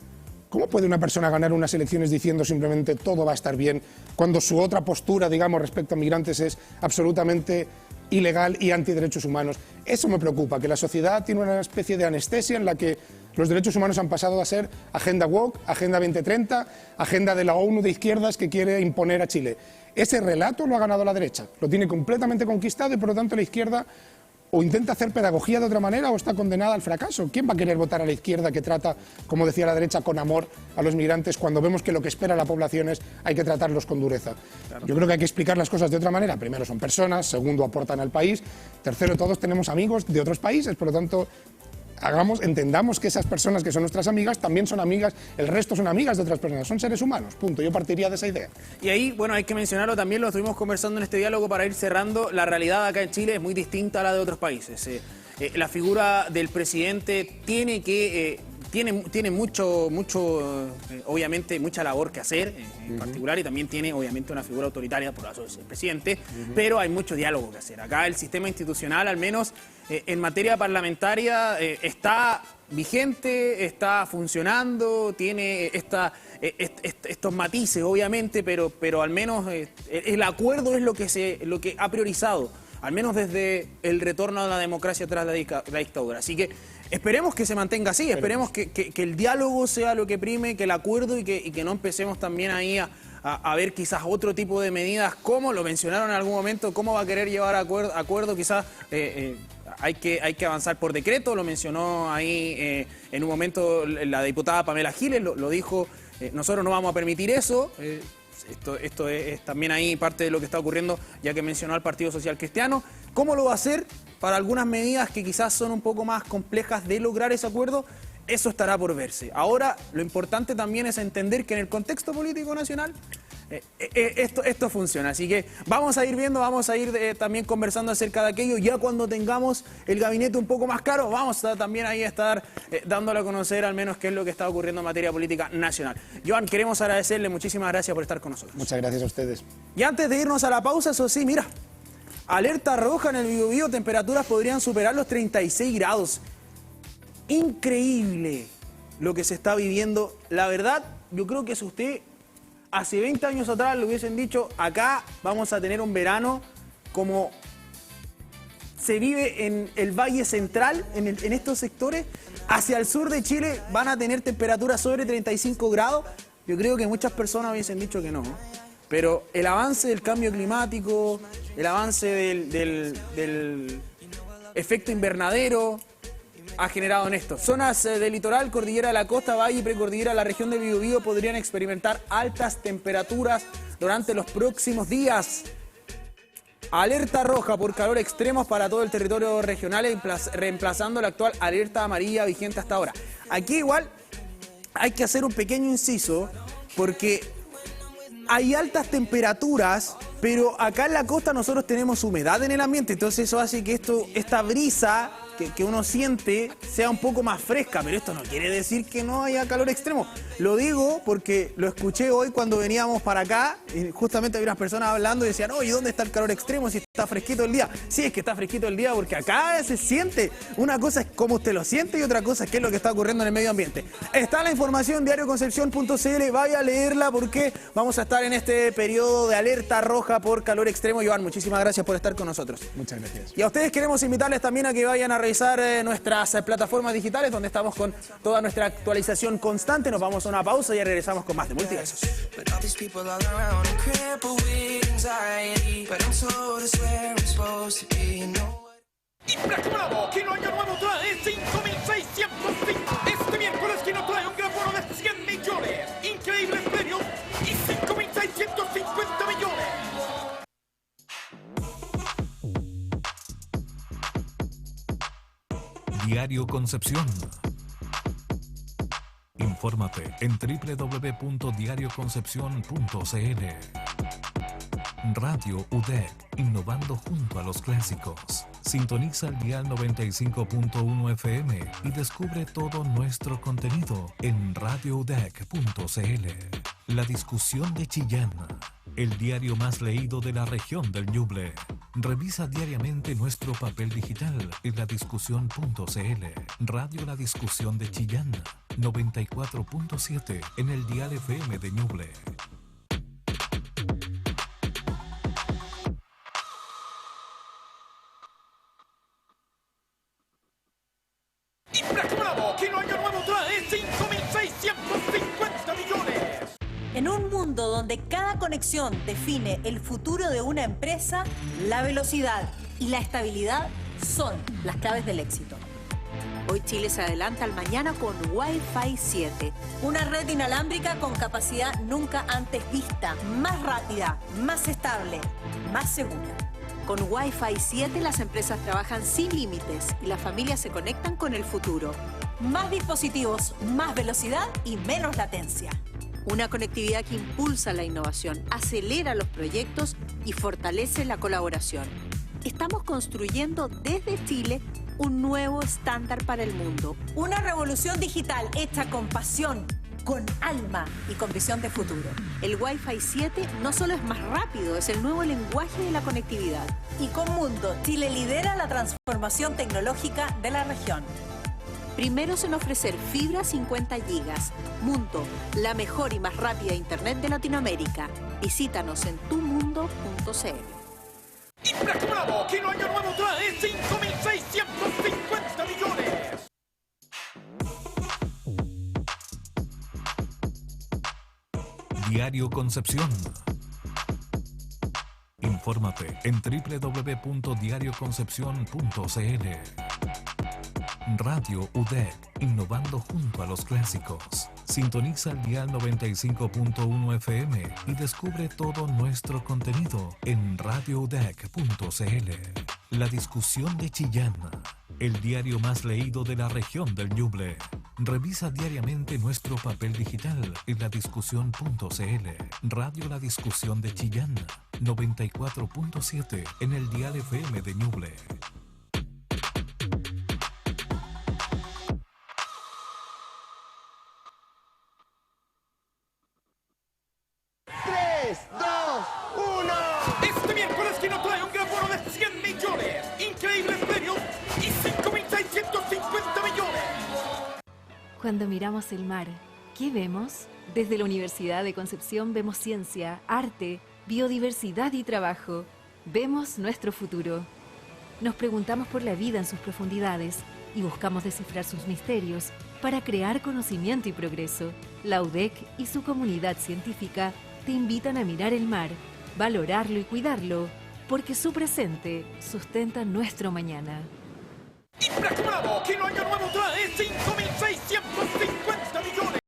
¿Cómo puede una persona ganar unas elecciones diciendo simplemente todo va a estar bien, cuando su otra postura, digamos, respecto a migrantes es absolutamente ilegal y antiderechos humanos? Eso me preocupa, que la sociedad tiene una especie de anestesia en la que los derechos humanos han pasado a ser agenda woke, agenda 2030, agenda de la ONU de izquierdas que quiere imponer a Chile. Ese relato lo ha ganado la derecha, lo tiene completamente conquistado, y por lo tanto la izquierda o intenta hacer pedagogía de otra manera o está condenada al fracaso. ¿Quién va a querer votar a la izquierda que trata, como decía la derecha, con amor a los migrantes, cuando vemos que lo que espera la población es hay que tratarlos con dureza? Claro. Yo creo que hay que explicar las cosas de otra manera. Primero, son personas; segundo, aportan al país; tercero, todos tenemos amigos de otros países, por lo tanto entendamos que esas personas que son nuestras amigas también son amigas, el resto son amigas de otras personas, son seres humanos, punto. Yo partiría de esa idea. Y ahí, bueno, hay que mencionarlo también, lo estuvimos conversando en este diálogo para ir cerrando, la realidad acá en Chile es muy distinta a la de otros países. La figura del presidente tiene mucho, obviamente, mucha labor que hacer en particular, y también tiene, obviamente, una figura autoritaria por eso es el presidente, pero hay mucho diálogo que hacer. Acá el sistema institucional, al menos en materia parlamentaria, está vigente, está funcionando, tiene estos matices, obviamente, pero al menos el acuerdo es lo que ha priorizado, al menos desde el retorno a la democracia tras la dictadura. Así que esperemos que se mantenga así, esperemos que el diálogo sea lo que prime, que el acuerdo, y que no empecemos también ahí a ver quizás otro tipo de medidas, como lo mencionaron en algún momento, cómo va a querer llevar a acuerdo quizás. Hay que avanzar por decreto, lo mencionó ahí en un momento la diputada Pamela Giles, lo dijo, nosotros no vamos a permitir eso. Esto es también ahí parte de lo que está ocurriendo, ya que mencionó al Partido Social Cristiano. ¿Cómo lo va a hacer para algunas medidas que quizás son un poco más complejas de lograr ese acuerdo? Eso estará por verse. Ahora, lo importante también es entender que en el contexto político nacional esto funciona. Así que vamos a ir viendo, vamos a ir también conversando acerca de aquello. Ya cuando tengamos el gabinete un poco más claro, vamos a también ahí estar dándole a conocer al menos qué es lo que está ocurriendo en materia política nacional. Joan, queremos agradecerle, muchísimas gracias por estar con nosotros. Muchas gracias a ustedes. Y antes de irnos a la pausa, eso sí, mira, alerta roja en el Biobío, temperaturas podrían superar los 36 grados. Increíble lo que se está viviendo. La verdad, yo creo que si usted hace 20 años atrás le hubiesen dicho, acá vamos a tener un verano como se vive en el Valle Central, en estos sectores, hacia el sur de Chile van a tener temperaturas sobre 35 grados, yo creo que muchas personas hubiesen dicho que no. Pero el avance del cambio climático, el avance del efecto invernadero ha generado en esto. Zonas del litoral, cordillera de la costa, valle y precordillera de la región de Biobío podrían experimentar altas temperaturas durante los próximos días. Alerta roja por calor extremos para todo el territorio regional, reemplazando la actual alerta amarilla vigente hasta ahora. Aquí igual hay que hacer un pequeño inciso porque hay altas temperaturas, pero acá en la costa nosotros tenemos humedad en el ambiente, entonces eso hace que esta brisa que uno siente sea un poco más fresca, pero esto no quiere decir que no haya calor extremo. Lo digo porque lo escuché hoy cuando veníamos para acá, y justamente había unas personas hablando y decían, oye, ¿dónde está el calor extremo si está fresquito el día? Sí, es que está fresquito el día porque acá se siente. Una cosa es cómo usted lo siente y otra cosa es qué es lo que está ocurriendo en el medio ambiente. Está la información, diarioconcepcion.cl, vaya a leerla porque vamos a estar en este periodo de alerta roja por calor extremo. Joan, muchísimas gracias por estar con nosotros. Muchas gracias. Y a ustedes queremos invitarles también a que vayan a revisar nuestras plataformas digitales donde estamos con toda nuestra actualización constante. Nos vamos a una pausa y ya regresamos con más de Multiversos. Impresionado, Kino Año Nuevo trae 5.605. Este miércoles Kino trae un gran bono de 100 millones, increíbles premios y 5.650 millones. Diario Concepción. Infórmate en www.diarioconcepcion.cl. Radio UDEC, innovando junto a los clásicos. Sintoniza el dial 95.1 FM y descubre todo nuestro contenido en radioudec.cl. La discusión de Chillán, el diario más leído de la región del Ñuble. Revisa diariamente nuestro papel digital en ladiscusión.cl. Radio La Discusión de Chillán, 94.7 en el dial FM de Ñuble. Impresionado, Kino Año Nuevo trae 5.650 millones. En un mundo donde cada conexión define el futuro de una empresa, la velocidad y la estabilidad son las claves del éxito. Hoy Chile se adelanta al mañana con Wi-Fi 7. Una red inalámbrica con capacidad nunca antes vista, más rápida, más estable, más segura. Con Wi-Fi 7 las empresas trabajan sin límites y las familias se conectan con el futuro. Más dispositivos, más velocidad y menos latencia. Una conectividad que impulsa la innovación, acelera los proyectos y fortalece la colaboración. Estamos construyendo desde Chile un nuevo estándar para el mundo. Una revolución digital hecha con pasión, con alma y con visión de futuro. El Wi-Fi 7 no solo es más rápido, es el nuevo lenguaje de la conectividad. Y con Mundo, Chile lidera la transformación tecnológica de la región. Primeros en ofrecer fibra 50 gigas. Mundo, la mejor y más rápida internet de Latinoamérica. Visítanos en tumundo.cl. Impresionado, Kino Año Nuevo trae 5.650 millones. Diario Concepción. Infórmate en www.diarioconcepcion.cl. Radio UDEC, innovando junto a los clásicos. Sintoniza el dial 95.1 FM y descubre todo nuestro contenido en radioudec.cl. La discusión de Chillán, el diario más leído de la región del Ñuble. Revisa diariamente nuestro papel digital en ladiscusión.cl. Radio La Discusión de Chillán, 94.7 en el dial FM de Ñuble. Este miércoles Kino trae un gran bono de 100 millones, increíbles premios y 5.650 millones. Cuando miramos el mar, ¿qué vemos? Desde la Universidad de Concepción vemos ciencia, arte, biodiversidad y trabajo. Vemos nuestro futuro. Nos preguntamos por la vida en sus profundidades y buscamos descifrar sus misterios para crear conocimiento y progreso. La UDEC y su comunidad científica te invitan a mirar el mar, valorarlo y cuidarlo, porque su presente sustenta nuestro mañana. Impresionado, Kino Año Nuevo trae 5.650 millones.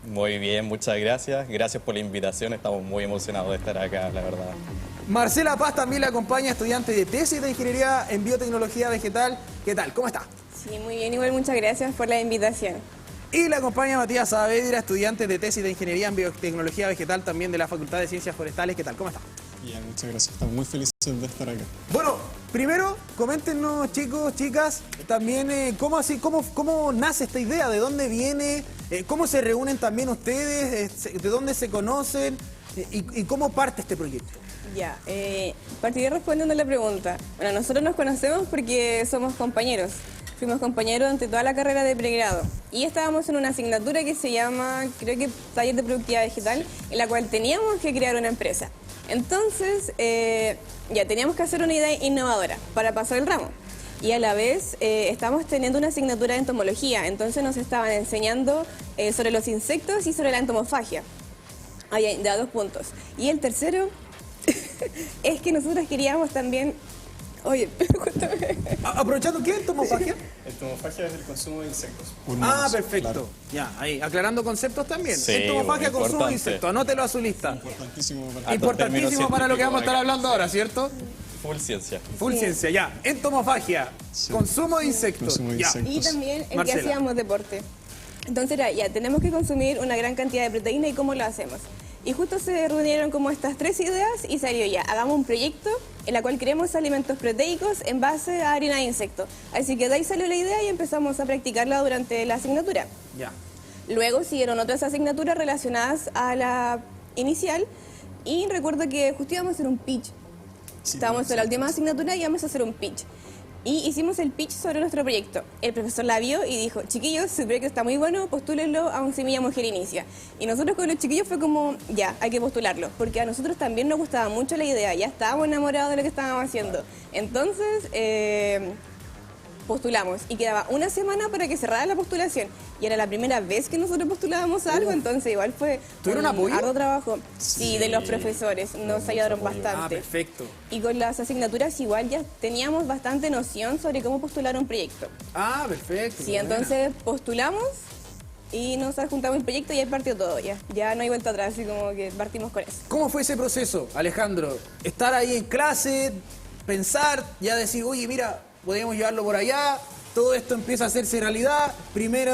Muy bien, muchas gracias. Gracias por la invitación. Estamos muy emocionados de estar acá, la verdad. Marcela Paz también la acompaña, estudiante de tesis de Ingeniería en Biotecnología Vegetal. ¿Qué tal? ¿Cómo está? Sí, muy bien. Igual muchas gracias por la invitación. Y la acompaña Matías Saavedra, estudiante de tesis de Ingeniería en Biotecnología Vegetal, también de la Facultad de Ciencias Forestales. ¿Qué tal? ¿Cómo está? Bien, muchas gracias. Estamos muy felices de estar acá. Bueno, primero, coméntenos, chicos, chicas, también cómo nace esta idea, de dónde viene, cómo se reúnen también ustedes, de dónde se conocen y cómo parte este proyecto. Ya, partiré respondiendo la pregunta. Bueno, nosotros nos conocemos porque somos compañeros. Fuimos compañeros durante toda la carrera de pregrado y estábamos en una asignatura que se llama, creo que Taller de Productividad Vegetal, en la cual teníamos que crear una empresa. Entonces, ya teníamos que hacer una idea innovadora para pasar el ramo. Y a la vez estamos teniendo una asignatura de entomología, entonces nos estaban enseñando sobre los insectos y sobre la entomofagia. Ahí da 2 puntos. Y el tercero es que nosotros queríamos también... Oye, cuéntame. Aprovechando, ¿qué es entomofagia? Entomofagia es el consumo de insectos. Perfecto. Claro. Ya, ahí, aclarando conceptos también. Sí, entomofagia, consumo de insectos. Anótelo a su lista. Importantísimo para lo que vamos a estar hablando ahora, ¿cierto? Full ciencia. Full ciencia, ya. Entomofagia, consumo de insectos. Y también el que hacíamos deporte. Entonces ya tenemos que consumir una gran cantidad de proteína y cómo lo hacemos. Y justo se reunieron como estas 3 ideas y salió ya, hagamos un proyecto en la cual creemos alimentos proteicos en base a harina de insecto. Así que de ahí salió la idea y empezamos a practicarla durante la asignatura. Ya. Luego siguieron otras asignaturas relacionadas a la inicial y recuerdo que justo íbamos a hacer un pitch. Estábamos en la última asignatura y íbamos a hacer un pitch. Y hicimos el pitch sobre nuestro proyecto. El profesor la vio y dijo, chiquillos, su proyecto está muy bueno, postúlenlo a un Semilla Mujer Inicia. Y nosotros con los chiquillos fue como, ya, hay que postularlo, porque a nosotros también nos gustaba mucho la idea, ya estábamos enamorados de lo que estábamos haciendo. Entonces, postulamos y quedaba una semana para que cerrara la postulación. Y era la primera vez que nosotros postulábamos algo, entonces igual fue ¿Tuvieron un apoyo? arduo trabajo. Sí, de los profesores, nos ayudaron bastante. Ah, perfecto. Y con las asignaturas igual ya teníamos bastante noción sobre cómo postular un proyecto. Ah, perfecto. Sí, entonces postulamos y nos adjuntamos el proyecto y ahí partió todo ya. Ya no hay vuelta atrás, así como que partimos con eso. ¿Cómo fue ese proceso, Alejandro? Estar ahí en clase, pensar, ya decir, oye, mira, podemos llevarlo por allá, todo esto empieza a hacerse realidad, primer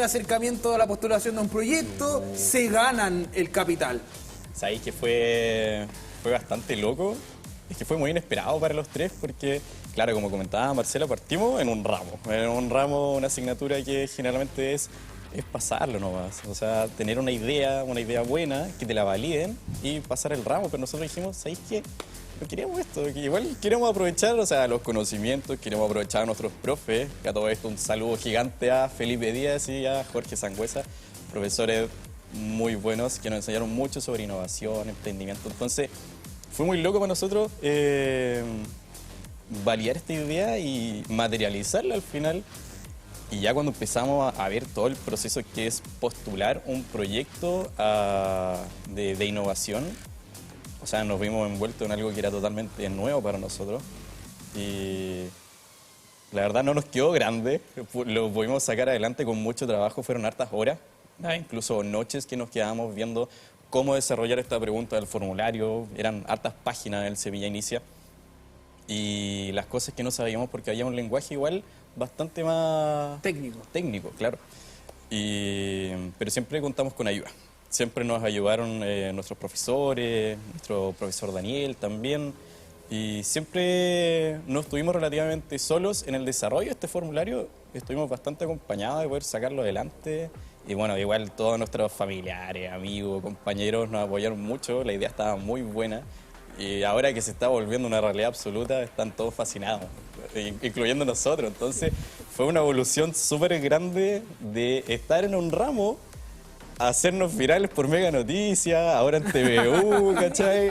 acercamiento a la postulación de un proyecto, se ganan el capital. Sabéis que fue bastante loco, es que fue muy inesperado para los tres porque, claro, como comentaba Marcela, partimos en un ramo, una asignatura que generalmente es pasarlo nomás, o sea, tener una idea buena, que te la validen y pasar el ramo, pero nosotros dijimos, ¿sabéis qué? No queríamos esto, que igual queremos aprovechar, o sea, los conocimientos, queremos aprovechar a nuestros profes, que a todo esto un saludo gigante a Felipe Díaz y a Jorge Sangüesa, profesores muy buenos que nos enseñaron mucho sobre innovación, emprendimiento, entonces fue muy loco para nosotros validar esta idea y materializarla al final. Y ya cuando empezamos a ver todo el proceso que es postular un proyecto de innovación, o sea, nos vimos envueltos en algo que era totalmente nuevo para nosotros. Y la verdad no nos quedó grande, lo pudimos sacar adelante con mucho trabajo, fueron hartas horas, incluso noches que nos quedábamos viendo cómo desarrollar esta pregunta del formulario, eran hartas páginas en el Sevilla Inicia. Y las cosas que no sabíamos porque había un lenguaje igual bastante más técnico, claro. Pero siempre contamos con ayuda. Siempre nos ayudaron nuestros profesores, nuestro profesor Daniel también. Y siempre no estuvimos relativamente solos en el desarrollo de este formulario. Estuvimos bastante acompañados de poder sacarlo adelante. Y bueno, igual todos nuestros familiares, amigos, compañeros nos apoyaron mucho. La idea estaba muy buena. Y ahora que se está volviendo una realidad absoluta, están todos fascinados, incluyendo nosotros. Entonces, fue una evolución súper grande de estar en un ramo a hacernos virales por Mega Noticias, ahora en TVU, ¿cachai?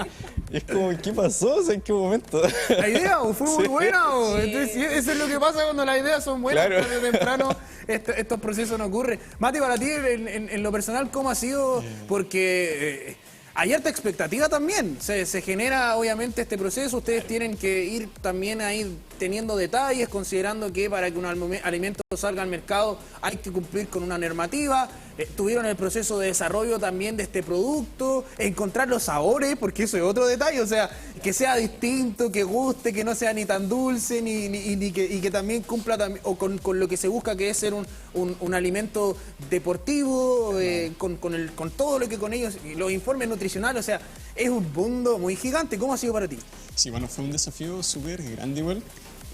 Y es como, ¿qué pasó? O sea, ¿en qué momento? La idea fue muy buena. Entonces, eso es lo que pasa cuando las ideas son buenas. Claro. Tarde o temprano estos procesos no ocurren. Mati, para ti, en lo personal, ¿cómo ha sido? Porque hay harta expectativa también. Se genera, obviamente, este proceso. Ustedes tienen que ir también ahí teniendo detalles, considerando que para que un alimento salga al mercado hay que cumplir con una normativa. Tuvieron el proceso de desarrollo también de este producto, encontrar los sabores, porque eso es otro detalle, o sea, que sea distinto, que guste, que no sea ni tan dulce, y que también cumpla con lo que se busca, que es ser un alimento deportivo, con todo lo que con ellos, los informes nutricionales, o sea, es un mundo muy gigante. ¿Cómo ha sido para ti? Sí, bueno, fue un desafío súper grande igual.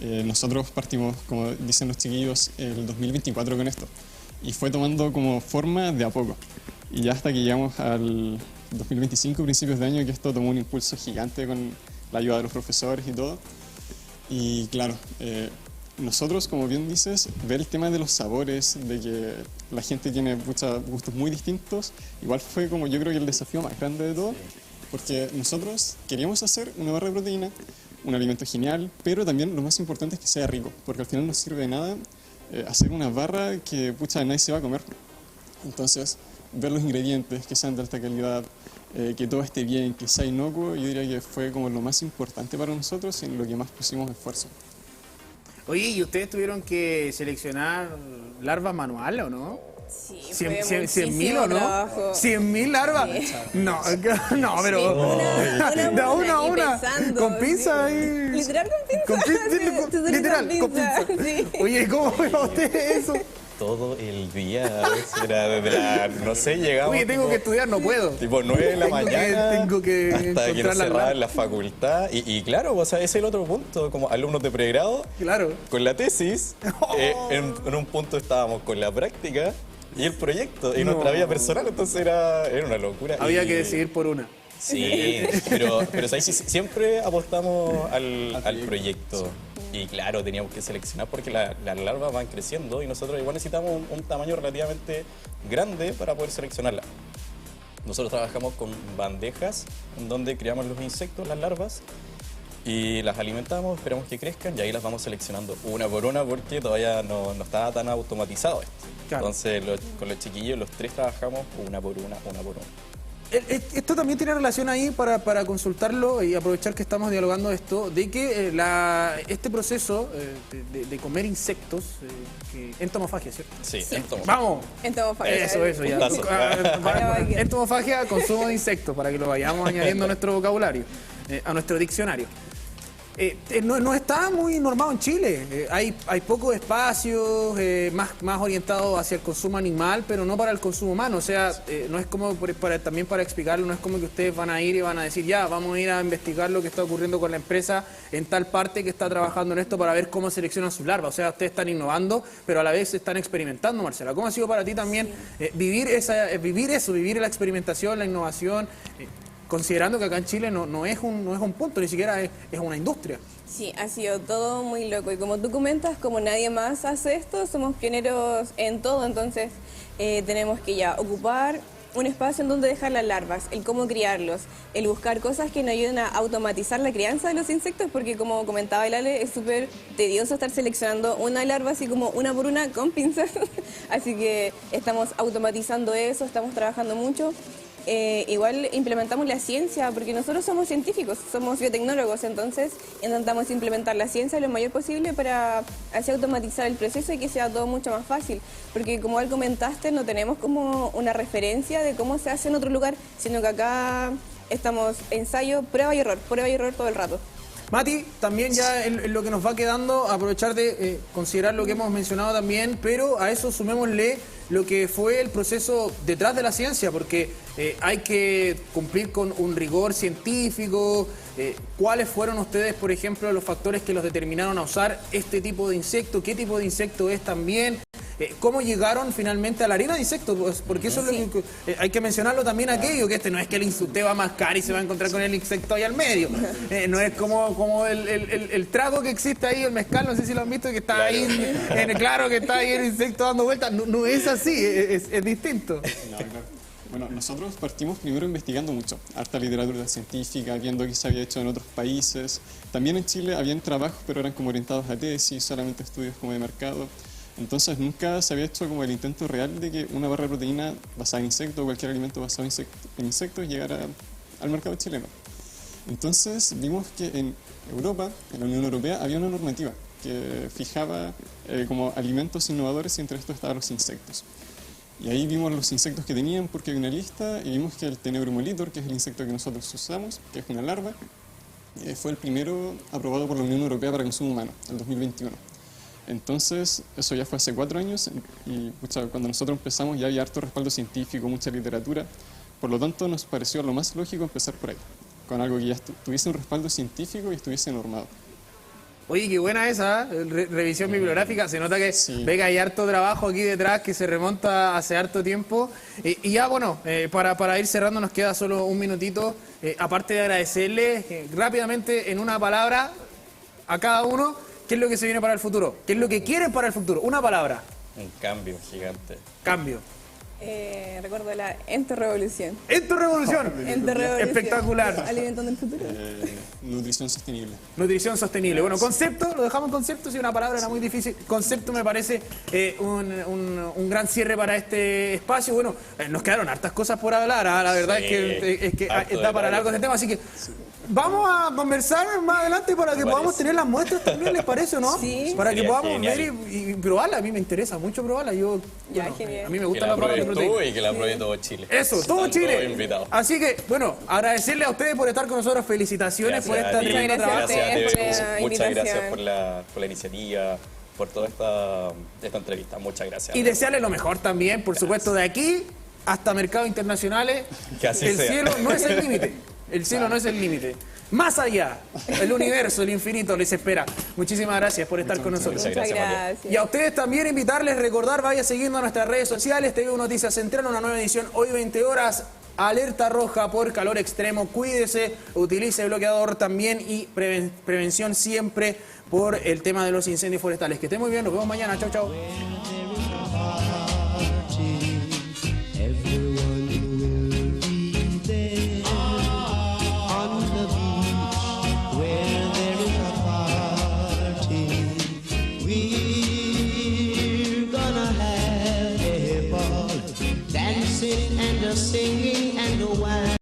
Nosotros partimos, como dicen los chiquillos, el 2024 con esto. Y fue tomando como forma de a poco. Y ya hasta que llegamos al 2025, principios de año, que esto tomó un impulso gigante con la ayuda de los profesores y todo. Y claro, nosotros, como bien dices, ver el tema de los sabores, de que la gente tiene muchos gustos muy distintos, igual fue como yo creo que el desafío más grande de todo, porque nosotros queríamos hacer una barra de proteína, un alimento genial, pero también lo más importante es que sea rico, porque al final no sirve de nada hacer una barra que nadie se va a comer. Entonces, ver los ingredientes, que sean de alta calidad, que todo esté bien, que sea inocuo, yo diría que fue como lo más importante para nosotros y en lo que más pusimos esfuerzo. Oye, ¿y ustedes tuvieron que seleccionar larvas manuales o no? Sí, 100.000 o no? Trabajo. 100.000 larvas. Sí. No, pero de una a una, con pinza ahí. Literal con pinza. Literal, con pinza. Sí. Oye, ¿cómo ve usted eso? Todo el día, era desde no sé, llegamos. Oye, tengo que estudiar, no puedo. Tipo 9 de la mañana, tengo que hasta que nos encontrar cerraban la facultad. Y claro, o sea, ese es el otro punto, como alumnos de pregrado, claro, con la tesis, en un punto estábamos con la práctica y el proyecto, y nuestra vida personal, entonces era una locura. Había que decidir por una. Sí, pero ¿sabes? Siempre apostamos al proyecto. Y claro, teníamos que seleccionar porque las larvas van creciendo y nosotros igual necesitamos un tamaño relativamente grande para poder seleccionarlas. Nosotros trabajamos con bandejas en donde criamos los insectos, las larvas, Y las alimentamos, esperamos que crezcan y ahí las vamos seleccionando una por una porque todavía no está tan automatizado esto. Claro. Entonces con los chiquillos los tres trabajamos una por una. Esto también tiene relación ahí para consultarlo y aprovechar que estamos dialogando esto, de que este proceso de comer insectos, entomofagia, ¿cierto? Sí, entomofagia. ¡Vamos! Entomofagia. Eso, ya. Entomofagia, consumo de insectos, para que lo vayamos añadiendo a nuestro vocabulario, a nuestro diccionario. No está muy normado en Chile. Hay pocos espacios más orientados hacia el consumo animal, pero no para el consumo humano. O sea, no es como, también para explicarlo, no es como que ustedes van a ir y van a decir, ya, vamos a ir a investigar lo que está ocurriendo con la empresa en tal parte que está trabajando en esto para ver cómo seleccionan sus larvas. O sea, ustedes están innovando, pero a la vez están experimentando, Marcela. ¿Cómo ha sido para ti también vivir la experimentación, la innovación? Considerando que acá en Chile no es un punto, ni siquiera es una industria. Sí, ha sido todo muy loco. Y como tú comentas, como nadie más hace esto, somos pioneros en todo. Entonces tenemos que ya ocupar un espacio en donde dejar las larvas, el cómo criarlos, el buscar cosas que nos ayuden a automatizar la crianza de los insectos, porque como comentaba el Ale, es súper tedioso estar seleccionando una larva así como una por una con pinzas. Así que estamos automatizando eso, estamos trabajando mucho. Igual implementamos la ciencia, porque nosotros somos científicos, somos biotecnólogos, entonces intentamos implementar la ciencia lo mayor posible para así automatizar el proceso y que sea todo mucho más fácil, porque como al comentaste, no tenemos como una referencia de cómo se hace en otro lugar, sino que acá estamos ensayo, prueba y error todo el rato. Mati, también ya en lo que nos va quedando, aprovechar de considerar lo que hemos mencionado también, pero a eso sumémosle lo que fue el proceso detrás de la ciencia, porque hay que cumplir con un rigor científico. ¿Cuáles fueron ustedes, por ejemplo, los factores que los determinaron a usar este tipo de insecto? ¿Qué tipo de insecto es también? ¿Cómo llegaron finalmente a la harina de insectos? Pues porque eso es lo que hay que mencionarlo también aquello, que no es que usted va a mascar y se va a encontrar con el insecto ahí al medio. No es como el trago que existe ahí, el mezcal, no sé si lo han visto, que está ahí, claro que está ahí el insecto dando vueltas. No es así, es distinto. Bueno, nosotros partimos primero investigando mucho, harta literatura científica, viendo qué se había hecho en otros países. También en Chile habían trabajos, pero eran como orientados a tesis, solamente estudios como de mercado. Entonces nunca se había hecho como el intento real de que una barra de proteína basada en insectos o cualquier alimento basado en insectos llegara al mercado chileno. Entonces vimos que en Europa, en la Unión Europea, había una normativa que fijaba como alimentos innovadores y entre estos estaban los insectos. Y ahí vimos los insectos que tenían porque hay una lista y vimos que el Tenebrum molitor, que es el insecto que nosotros usamos, que es una larva, fue el primero aprobado por la Unión Europea para consumo humano, en 2021. Entonces, eso ya fue hace 4 años y cuando nosotros empezamos ya había harto respaldo científico, mucha literatura. Por lo tanto, nos pareció lo más lógico empezar por ahí, con algo que ya tuviese un respaldo científico y estuviese normado. Oye, qué buena esa, revisión bibliográfica. Se nota que ve que hay harto trabajo aquí detrás que se remonta hace harto tiempo. Y ya, bueno, para ir cerrando nos queda solo un minutito. Aparte de agradecerles rápidamente en una palabra a cada uno, ¿qué es lo que se viene para el futuro? ¿Qué es lo que quieren para el futuro? Una palabra. Un cambio gigante. Cambio. Recuerdo la Entorrevolución. ¡Entorrevolución! Espectacular. Alimentando el futuro. Nutrición sostenible. Nutrición sostenible. Bueno, concepto, lo dejamos en concepto, si una palabra era muy difícil. Concepto me parece un gran cierre para este espacio. Bueno, nos quedaron hartas cosas por hablar, la verdad es que está para largo este tema, así que vamos a conversar más adelante para que podamos tener las muestras también, ¿les parece o no? Sí. Para que podamos ver y probarla. A mí me interesa mucho probarla. A mí me gusta la prueba de proteína. Y que la pruebe todo Chile. Eso, todo Chile. Así que, bueno, agradecerle a ustedes por estar con nosotros. Felicitaciones por esta tremenda trabajo. Muchas gracias por la iniciativa, por toda esta entrevista. Muchas gracias. Y desearles lo mejor también, por supuesto, de aquí hasta mercados internacionales. Que así el sea. Cielo no es el límite. El cielo no es el límite. Más allá, el universo, el infinito les espera. Muchísimas gracias por estar con nosotros. Muchas gracias. Y a ustedes también invitarles, recordar, vaya siguiendo nuestras redes sociales. TV Noticias Central, una nueva edición hoy 20 horas. Alerta roja por calor extremo. Cuídese, utilice bloqueador también y prevención siempre por el tema de los incendios forestales. Que estén muy bien, nos vemos mañana. Chau, chau. Where We